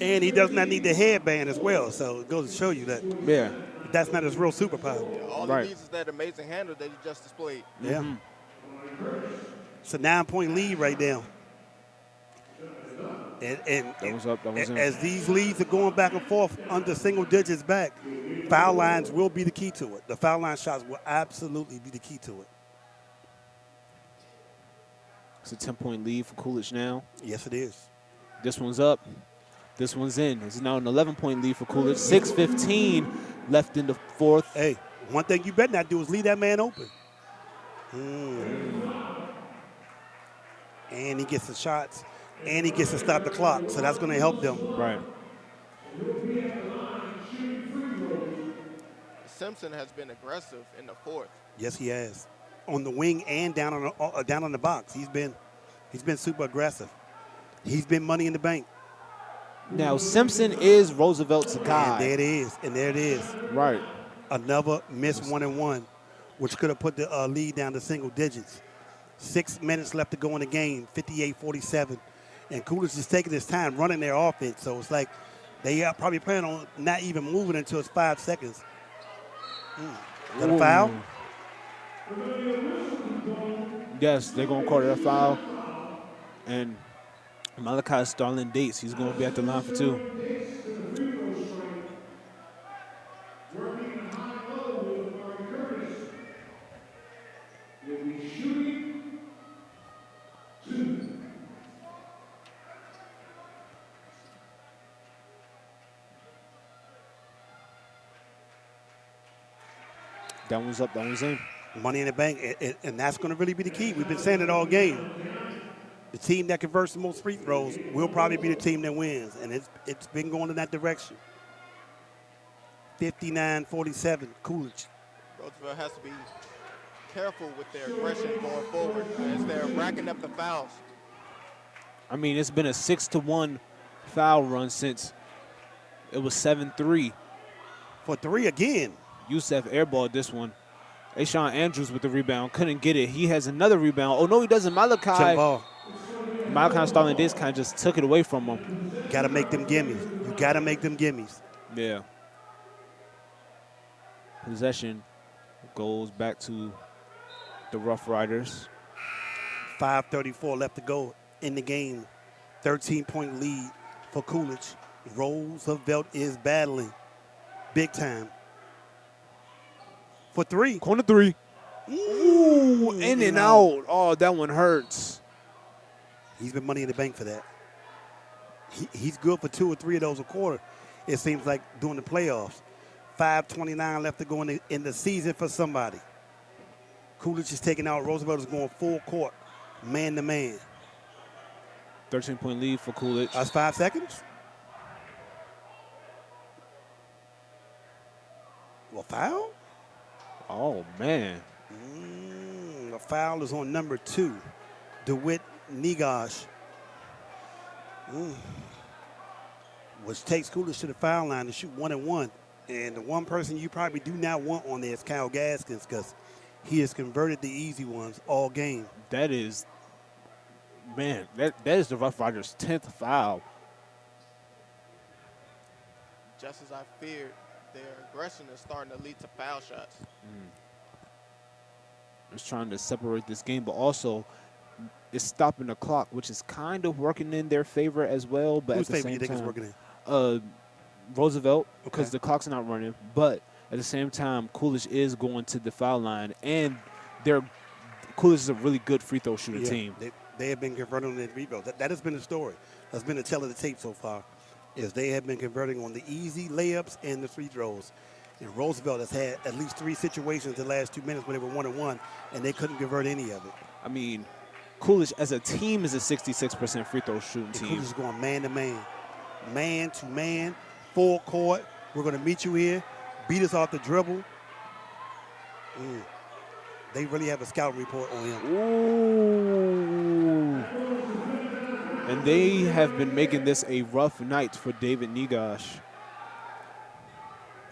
And he does not need the headband as well. So it goes to show you that Yeah. that's not his real superpower. All Right. he needs is that amazing handle that he just displayed. Yeah. It's a 9-point lead right now. And That was up. That was in. as these leads are going back and forth under single digits back, foul lines will be the key to it. The foul line shots will absolutely be the key to it. It's a 10-point lead for Coolidge now. Yes, it is. This one's up. This one's in. It's now an 11-point lead for Coolidge. 6:15 left in the fourth. Hey, one thing you better not do is leave that man open. And he gets the shots, and he gets to stop the clock, so that's going to help them. Right. Simpson has been aggressive in the fourth. Yes, he has. On the wing and down on the box, he's been super aggressive. He's been money in the bank. Now, Simpson is Roosevelt's guy. And there it is. And there it is. Right. Another missed 1-and-1, which could have put the lead down to single digits. 6 minutes left to go in the game, 58-47. And Coolidge is taking his time running their offense. So it's like they are probably planning on not even moving until it's 5 seconds. Is that a foul? Yes, they're going to call it a foul. And Malachi Starling dates. He's going to be at the line for 2. That one's up, that one's in. Money in the bank, and that's going to really be the key. We've been saying it all game. The team that converts the most free throws will probably be the team that wins, and it's been going in that direction. 59-47, Coolidge. Roosevelt has to be careful with their aggression going forward as they're racking up the fouls. I mean, it's been a 6-1 foul run since it was 7-3. For 3 again. Youssef airballed this one. Ashawn Andrews with the rebound. Couldn't get it. He has another rebound. Oh, no, he doesn't. Malachi Starling Davis kind of just took it away from him. Got to make them gimmies. You got to make them gimmies. Yeah. Possession goes back to the Rough Riders. 5:34 left to go in the game. 13-point lead for Coolidge. Roosevelt is battling big time. For 3. Corner 3. Ooh, in and out. Oh, that one hurts. He's been money in the bank for that. He's good for 2 or 3 of those a quarter, it seems like, during the playoffs. 5:29 left to go in the season for somebody. Coolidge is taking out. Roosevelt is going full court, man to man. 13-point lead for Coolidge. That's 5 seconds. Well, foul? Oh, man. The foul is on number 2, DeWitt Negash, which takes Coolidge to the foul line to shoot 1-and-1. And the one person you probably do not want on there is Kyle Gaskins, because he has converted the easy ones all game. That is, man, that is the Rough Riders' 10th foul. Just as I feared, their aggression is starting to lead to foul shots. Just trying to separate this game, but also it's stopping the clock, which is kind of working in their favor as well. But Whose at the favor same you think time, is working in? Roosevelt, because Okay. the clock's not running. But at the same time, Coolidge is going to the foul line, and Coolidge is a really good free throw shooter team. They have been converting on their rebounds. That has been the story. That's been the tell of the tape so far, is they have been converting on the easy layups and the free throws. And Roosevelt has had at least 3 situations in the last 2 minutes when they were 1-and-1, and they couldn't convert any of it. I mean, Coolidge as a team is a 66% free throw shooting team. Coolidge is going man to man, man to man, full court. We're going to meet you here, beat us off the dribble. They really have a scout report on him. Ooh. And they have been making this a rough night for David Negash.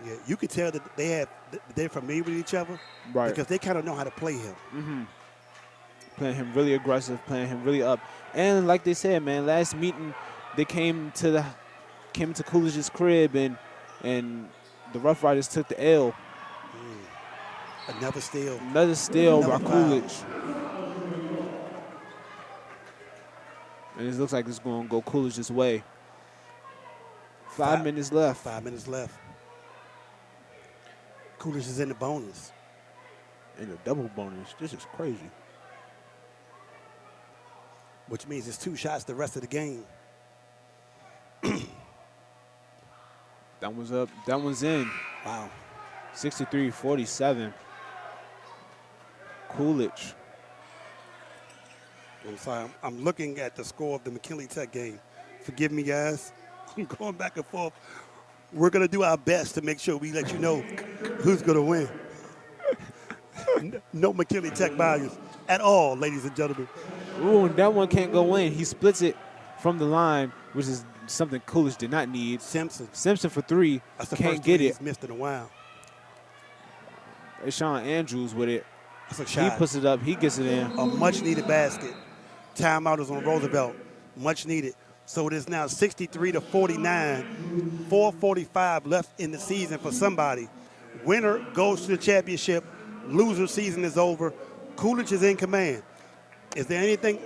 Yeah, you can tell that they're familiar with each other, Right. because they kind of know how to play him. playing him really aggressive, playing him really up. And like they said, man, last meeting they came to Coolidge's crib and the Rough Riders took the L. Another steal. Another steal by Another foul. Coolidge. And it looks like it's going to go Coolidge's way. 5 minutes left. 5 minutes left. Coolidge is in the bonus. And a double bonus. This is crazy. Which means it's 2 shots the rest of the game. That one's up. That one's in. Wow. 63-47. Coolidge. I'm sorry. I'm looking at the score of the McKinley Tech game. Forgive me, guys. I'm going back and forth. We're going to do our best to make sure we let you know who's going to win. No McKinley Tech values at all, ladies and gentlemen. Ooh, and that one can't go in. He splits it from the line, which is something Coolidge did not need. Simpson for 3. That's the can't first get three it. he's missed in a while. It's Sean Andrews with it. That's a shot. He puts it up. He gets it in. A much-needed basket. Timeout is on Roosevelt. Much needed. So it is now 63-49. 4:45 left in the season for somebody. Winner goes to the championship. Loser season is over. Coolidge is in command. Is there anything?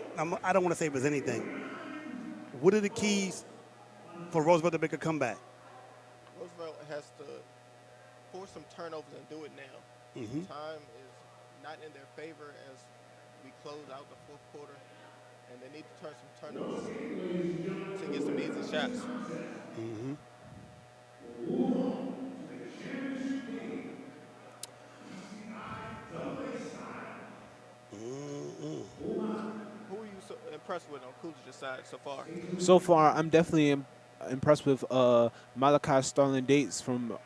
I don't want to say if there's anything. What are the keys for Roosevelt to make a comeback? Roosevelt has to force some turnovers and do it now. Mm-hmm. Time is not in their favor as we close out the fourth quarter, and they need to turn some turnovers to get some easy shots. Mm-hmm. Who are you so impressed with on Coolidge's side so far? So far, I'm definitely impressed with Malachi Starling Dates from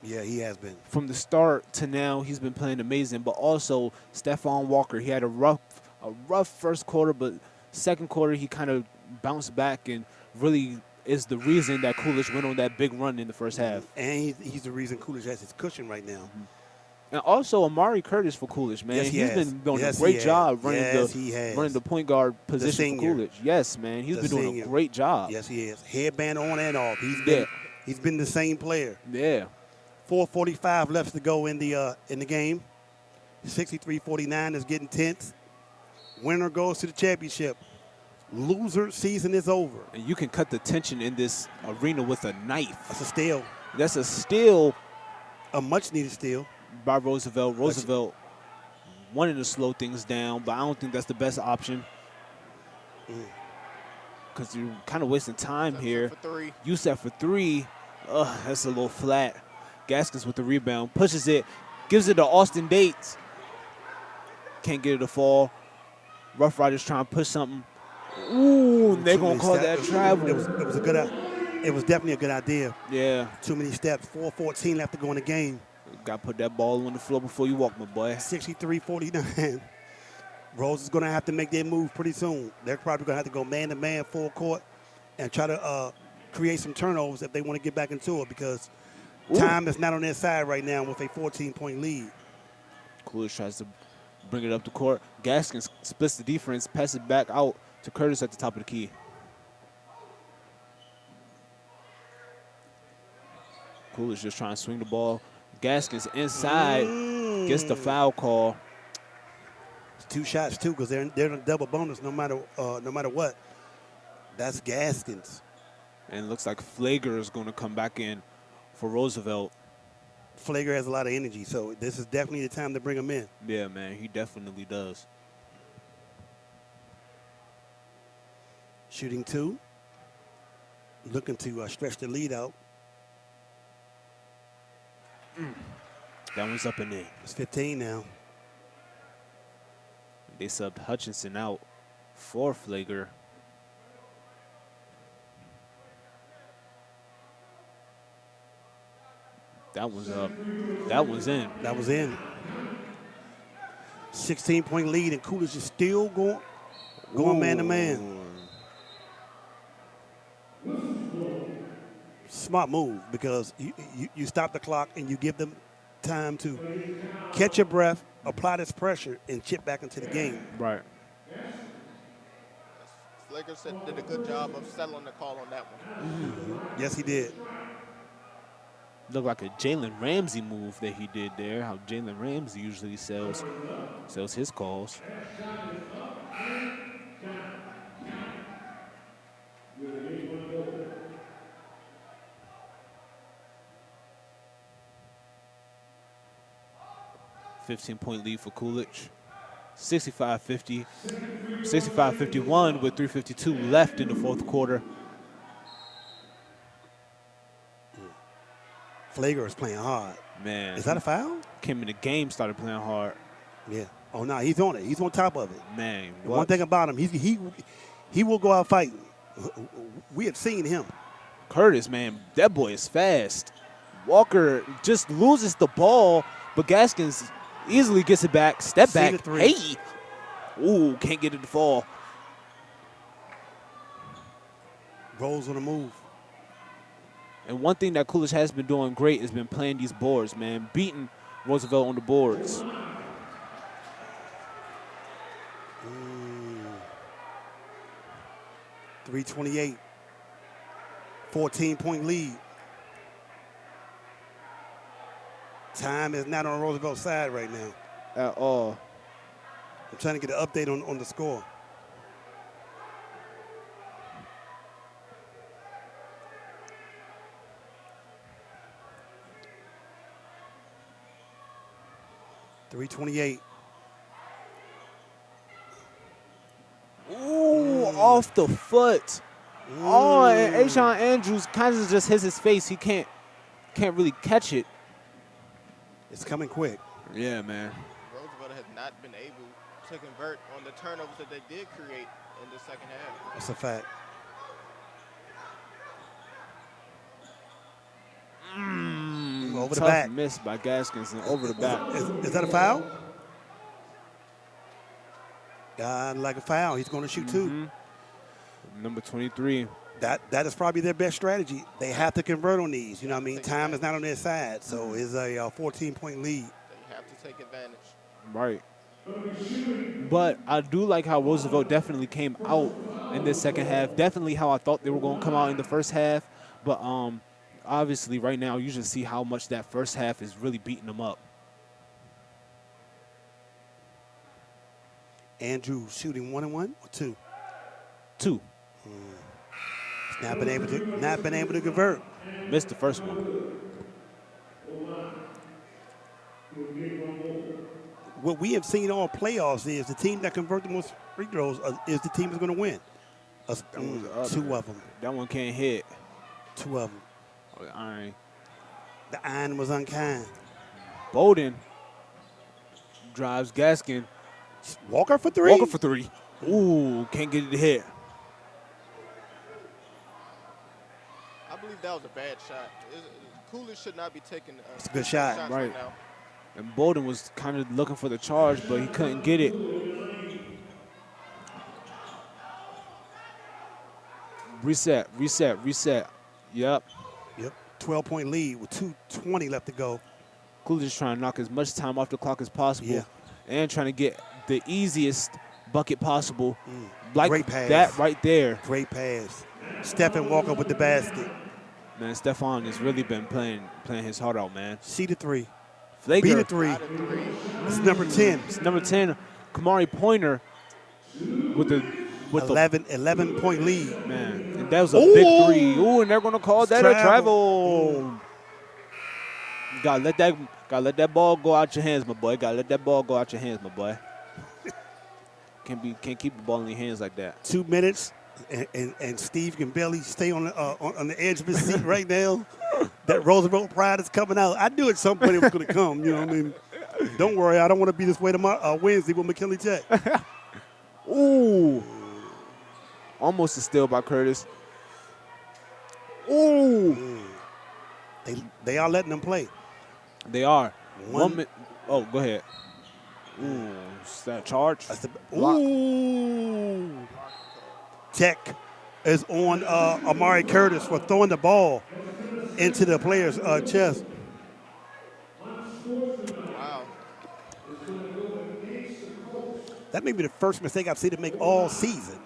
Yeah, he has been. from the start to now. He's been playing amazing, but also Stephon Walker. He had a rough first quarter, but second quarter he kind of bounced back and really is the reason that Coolidge went on that big run in the first half. And he's the reason Coolidge has his cushion right now. Mm-hmm. And also Amari Curtis for Coolidge, man. Yes, He's been doing Yes, a great he job has. running the point guard position for senior. Coolidge. Yes, man. He's The been doing senior. a great job. Yes, he is. Headband on and off. Yeah. He's been the same player. Yeah. 4:45 left to go in the game. 63-49 is getting tense. Winner goes to the championship. Loser season is over. And you can cut the tension in this arena with a knife. That's a steal. That's a steal A much-needed steal. by Roosevelt. Roosevelt wanted to slow things down, but I don't think that's the best option because you're kind of wasting time here. For 3. You set for 3. That's a little flat. Gaskins with the rebound. Pushes it. Gives it to Austin Dates. Can't get it to fall. Rough Riders trying to push something. Ooh, they're going to call that travel. It was a good. It was definitely a good idea. Yeah. Too many steps. 4:14 left to go in the game. Got to put that ball on the floor before you walk, my boy. 63-49. Rose is going to have to make their move pretty soon. They're probably going to have to go man-to-man full court and try to create some turnovers if they want to get back into it because time is not on their side right now with a 14-point lead. Coolidge tries to bring it up the court. Gaskins splits the defense, passes it back out to Curtis at the top of the key. Coolidge just trying to swing the ball. Gaskins inside gets the foul call. It's 2 shots too because they're in a double bonus no matter what. That's Gaskins. And it looks like Flager is going to come back in for Roosevelt. Flager has a lot of energy, so this is definitely the time to bring him in. Yeah, man, he definitely does. Shooting 2. Looking to stretch the lead out. That one's up and in. It's 15 now. They subbed Hutchinson out for Flager. That one's up. That one's in. That was in. 16-point lead, and Coolidge is still going man-to-man. Smart move because you stop the clock and you give them time to catch your breath, apply this pressure, and chip back into the game. Right. Flaker did a good job of settling the call on that one. Yes, he did. Looked like a Jalen Ramsey move that he did there. How Jalen Ramsey usually sells his calls. $15-point lead for Coolidge. 65-50. 65-51 with 3:52 left in the fourth quarter. Flager is playing hard. Man. Is that a foul? Came in the game, started playing hard. Yeah. Oh, no, he's on it. He's on top of it. Man, And one thing about him, he will go out fighting. We have seen him. Curtis, man, that boy is fast. Walker just loses the ball, but Gaskins easily gets it back. Step back. Hey. Ooh, can't get it to fall. Rolls on the move. And one thing that Coolidge has been doing great has been playing these boards, man. Beating Roosevelt on the boards. 3:28. 14-point lead. Time is not on Roosevelt's side right now. At all. I'm trying to get an update on the score. .328. Ooh, off the foot. Oh, and Ashawn Andrews kind of just hits his face. He can't really catch it. It's coming quick. Yeah, man. Roosevelt has not been able to convert on the turnovers that they did create in the second half. That's a fact. Over the Tough back. miss by Gaskins and over the back. Is that a foul? Like a foul. He's going to shoot two. Number 23. That is probably their best strategy. They have to convert on these. You know what I mean? Time is not on their side. So it's a 14-point lead. They have to take advantage. Right. But I do like how Roosevelt definitely came out in this second half. Definitely how I thought they were going to come out in the first half. But obviously right now you just see how much that first half is really beating them up. Andrew shooting 1 and 1 or 2? 2. Not been able to convert. Missed the first one. What we have seen all playoffs is the team that convert the most free throws is the team that's going to win. 2 of them. That one can't hit. 2 of them. Oh, all right. The iron was unkind. Bowden drives Gaskin. Walker for 3. Walker for 3. Ooh, can't get it to hit. I believe that was a bad shot. Coolidge should not be taking it's a good shot. Right now. And Bowden was kind of looking for the charge, but he couldn't get it. Reset. Yep. 12-point lead with 2:20 left to go. Coolidge is trying to knock as much time off the clock as possible and trying to get the easiest bucket possible. Like Great pass. That right there. Great pass. Stephen Walker with the basket. Man, Stephon has really been playing his heart out, man. C to 3. Flaker. B to 3. It's number 10. It's number 10, Kamari Pointer with the 11-point lead. Man, and that was a big 3. Ooh, and they're gonna call that a travel. Gotta let that ball go out your hands, my boy. Gotta let that ball go out your hands, my boy. Can't keep the ball in your hands like that. 2 minutes, and Steve can barely stay on the edge of his seat right now. That Roosevelt pride is coming out. I knew at some point it was going to come. You know what I mean? Don't worry, I don't want to be this way tomorrow Wednesday with McKinley Tech. Ooh, almost a steal by Curtis. Ooh, they are letting them play. They are. 1 minute. Oh, go ahead. Ooh, is that a charge? Ooh. Tech is on Amari Curtis for throwing the ball into the player's chest. Wow. That may be the first mistake I've seen him make all season.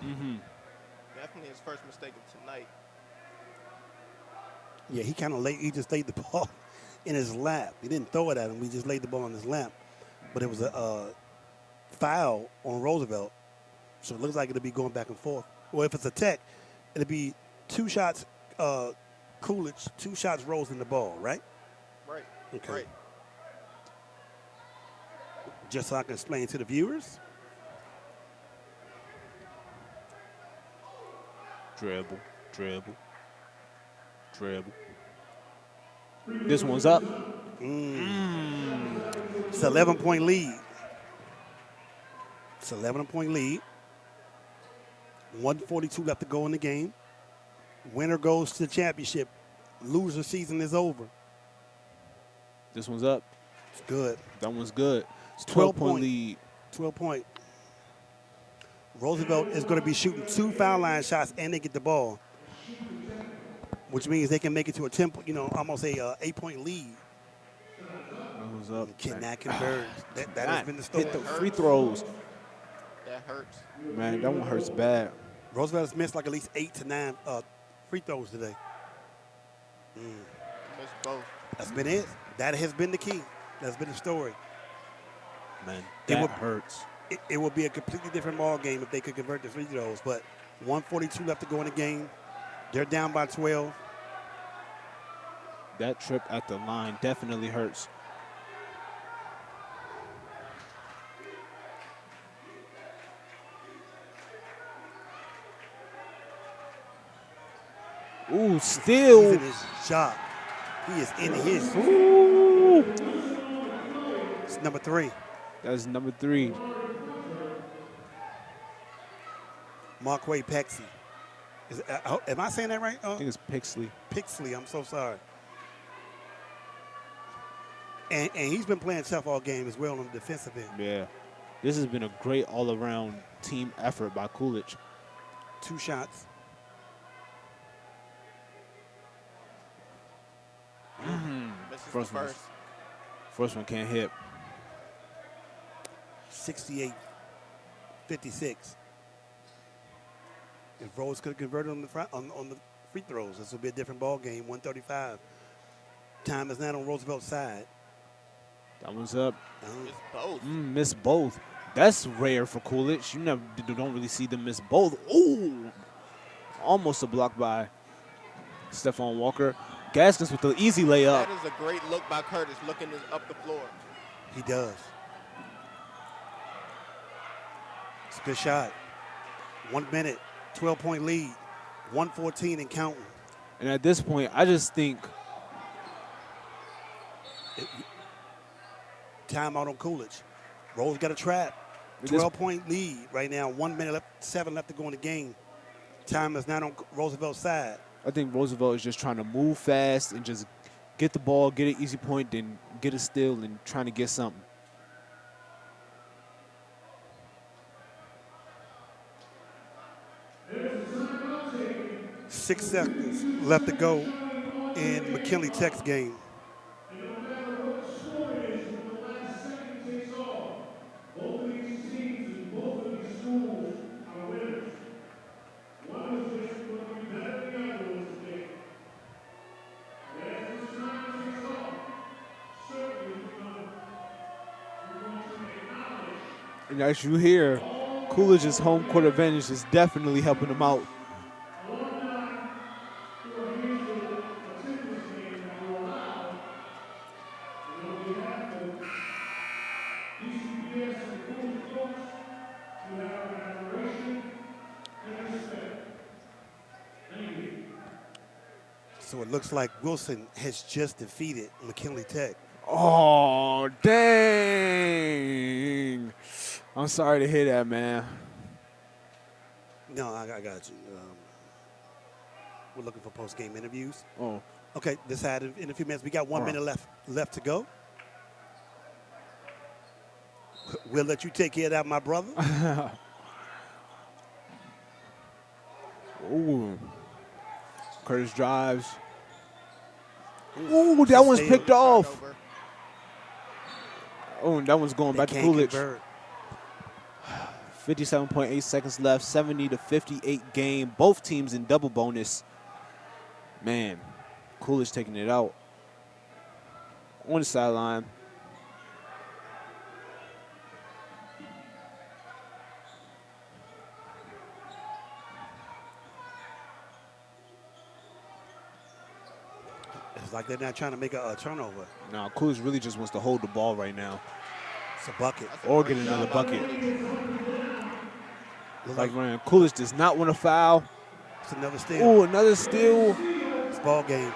definitely his first mistake of tonight. Yeah, he kind of laid. He just laid the ball in his lap. He didn't throw it at him. We just laid the ball in his lap. But it was a foul on Roosevelt, so it looks like it'll be going back and forth. Well, if it's a tech, it'll be 2 shots Coolidge, 2 shots Rose in the ball, right? Right. Okay. Right. Just so I can explain to the viewers. Dribble, dribble, dribble. This one's up. It's an 11-point lead. It's an 11-point lead. 1:42 left to go in the game. Winner goes to the championship. Loser season is over. This one's up. It's good. That one's good. It's 12 12-point point. lead. 12-point. Roosevelt is going to be shooting 2 foul line shots and they get the ball, which means they can make it to a 10, almost a 8-point lead. That one's up. Cannot convert. That has been the story. Hit the free throws. That hurts. Man, that one hurts bad. Roosevelt has missed like at least 8 to 9 free throws today. Missed both. That's been it. That has been the key. That's been the story. Man, It that would- hurts. It would be a completely different ball game if they could convert the free throws. But 1:42 left to go in the game. They're down by 12. That trip at the line definitely hurts. Ooh, He's still. in his job. He is in his. Ooh. It's number 3. That's number 3. Marquay Pexley. Am I saying that right? I think it's Pixley. Pixley, I'm so sorry. And he's been playing tough all game as well on the defensive end. Yeah. This has been a great all-around team effort by Coolidge. 2 shots. Misses First the one. first. First one can't hit. 68-56. If Rose could have converted on the free throws, this would be a different ball game. 1:35. Time is not on Roosevelt's side. That one's up. Missed both. Miss both. That's rare for Coolidge. You don't really see them miss both. Ooh. Almost a block by Stephon Walker. Gaskins with the easy layup. That is a great look by Curtis, looking up the floor. He does. It's a good shot. 1 minute, 12-point lead, 1:14 and counting. And at this point, I just think Timeout on Coolidge. Rose got a trap. 12-point lead right now. 1 minute left, 7 left to go in the game. Time is not on Roosevelt's side. I think Roosevelt is just trying to move fast and just get the ball, get an easy point, then get a steal and trying to get something. Six seconds left to go in McKinley Tech's game. And no matter what the score is, when the last second takes off, both of these teams and both of these schools are winners. One is just going to be better than the other was today. And as this time takes off, certainly we're going to acknowledge And as you hear, Coolidge's home court advantage is definitely helping him out. alumni who are here to attend this game that were allowed. And on behalf of DCBS and the Coolidge Colts, we have our admiration and respect. Thank you. So it looks like Wilson has just defeated McKinley Tech. Oh, dang. I'm sorry to hear that, man. No, I got you. We're looking for post-game interviews. Oh, Okay, this had in a few minutes. We got 1 minute left to go. We'll let you take care of that, my brother. ooh. Curtis drives. Ooh, that one's picked off. Turnover. Oh, and that one's going They back to can't Coolidge. convert. 57.8 seconds left, 70-58 game. Both teams in double bonus. Man, Coolidge taking it out on the sideline. It's like they're not trying to make a turnover. No, Coolidge really just wants to hold the ball right now. It's a bucket. Or get another bucket. Look Like Ryan, Coolidge does not want to foul. it's another steal. Ooh, another steal. It's ball game.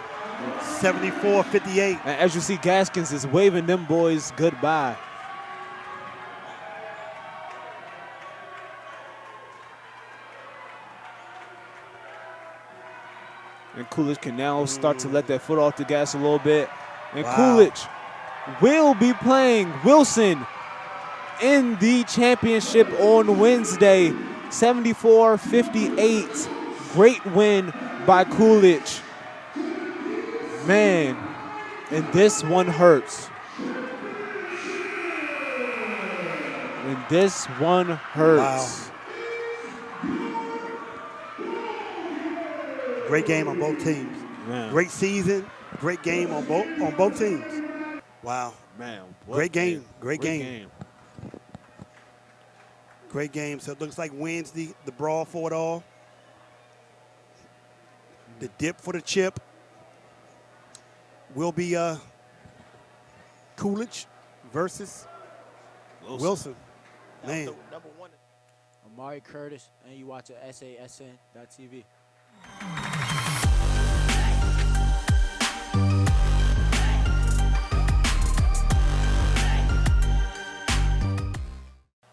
74-58. And as you see, Gaskins is waving them boys goodbye. And Coolidge can now start to let that foot off the gas a little bit. And Wow. Coolidge will be playing Wilson in the championship on Wednesday. 74-58. Great win by Coolidge. Man, and this one hurts. And this one hurts. Great game on both teams. Man. Great season. Great game on both teams. Wow. Man, Great game. Great game. Great game. So it looks like Wednesday, the brawl for it all. The dip for the chip will be Coolidge versus Wilson. Man. Number one. Amari Curtis, and you watch at SASN.TV.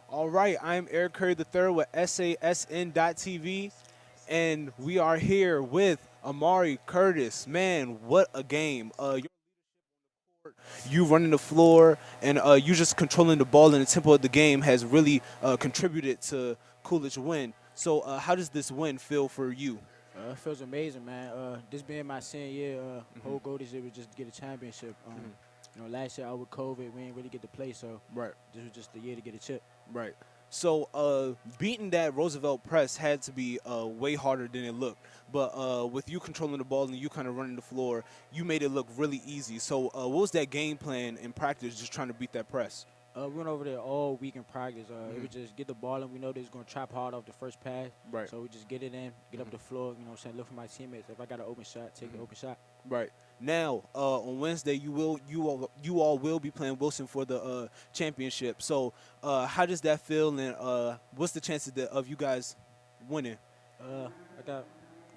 All right, I'm Eric Curry III with SASN.TV, and we are here with Amari Curtis. Man, what a game. You running the floor and you just controlling the ball and the tempo of the game has really contributed to Coolidge win. So how does this win feel for you? It feels amazing, man. This being my senior year, whole goal this year was just to get a championship. You know, last year out with COVID, we didn't really get to play, so this was just the year to get a chip. Right. So beating that Roosevelt press had to be way harder than it looked. But with you controlling the ball and you kind of running the floor, you made it look really easy. So what was that game plan in practice, just trying to beat that press? We went over there all week in practice. It was just get the ball in. We know they was going to trap hard off the first pass. Right. So we just get it in, get up the floor, you know what I'm saying, look for my teammates. If I got an open shot, take the open shot. Right. Now, on Wednesday, you all will be playing Wilson for the championship. So how does that feel, and what's the chances of you guys winning? I got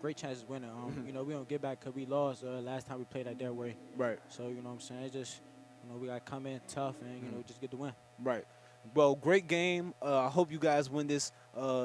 great chances of winning. You know, we don't get back because we lost last time we played at their way. Right. So, you know what I'm saying, it's just, you know, we got to come in tough and, you know, just get the win. Right. Well, great game. I hope you guys win this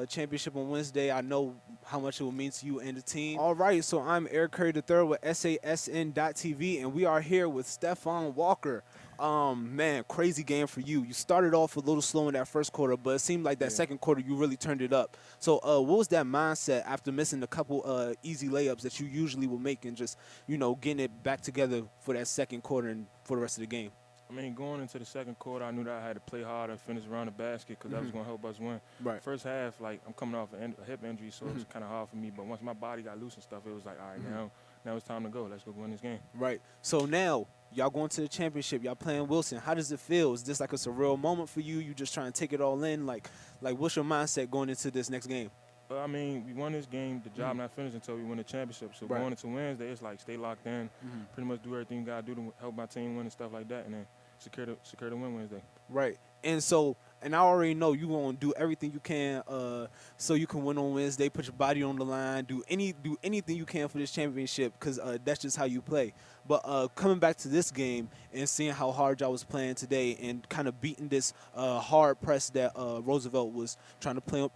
championship on Wednesday. I know how much it will mean to you and the team. All right, so I'm Eric Curry III with SASN.TV, and we are here with Stephon Walker. Man, crazy game for you. You started off a little slow in that first quarter, but it seemed like that second quarter you really turned it up. So what was that mindset after missing a couple easy layups that you usually will make and just, you know, getting it back together for that second quarter and for the rest of the game? I mean, going into the second quarter, I knew that I had to play harder, finish around the basket, because that was going to help us win. Right. First half, like, I'm coming off a hip injury, so it was kind of hard for me. But once my body got loose and stuff, it was like, all right, now it's time to go. Let's go win this game. Right. So now, y'all going to the championship. Y'all playing Wilson. How does it feel? Is this like a surreal moment for you? You just trying to take it all in? Like what's your mindset going into this next game? I mean, we won this game. The job not finished until we win the championship. So going into Wednesday, it's like stay locked in, pretty much do everything you got to do to help my team win and stuff like that, and then secure the win Wednesday. Right. And so, and I already know you're going to do everything you can so you can win on Wednesday, put your body on the line, do anything you can for this championship, because that's just how you play. But coming back to this game and seeing how hard y'all was playing today and kind of beating this hard press that Roosevelt was trying to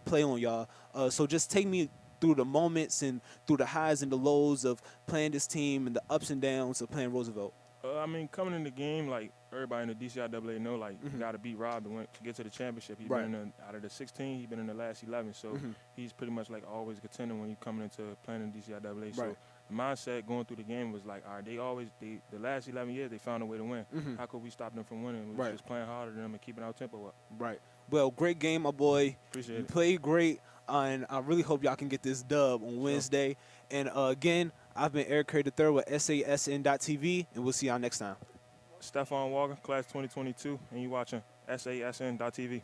play on y'all. So just take me through the moments and through the highs and the lows of playing this team and the ups and downs of playing Roosevelt. I mean, coming in the game, like, everybody in the DCIAA know, like, you got to beat Rob to get to the championship. He's been out of the 16, he's been in the last 11. So he's pretty much, like, always a contender when you're coming into playing in the DCIAA. So the mindset going through the game was like, all right, the last 11 years, they found a way to win. How could we stop them from winning? We was just playing harder than them and keeping our tempo up. Right. Well, great game, my boy. Appreciate You it. played great, and I really hope y'all can get this dub on Wednesday. And again, I've been Eric Curry III with SASN.TV, and we'll see y'all next time. Stephon Walker, class 2022, and you watching SASN.TV.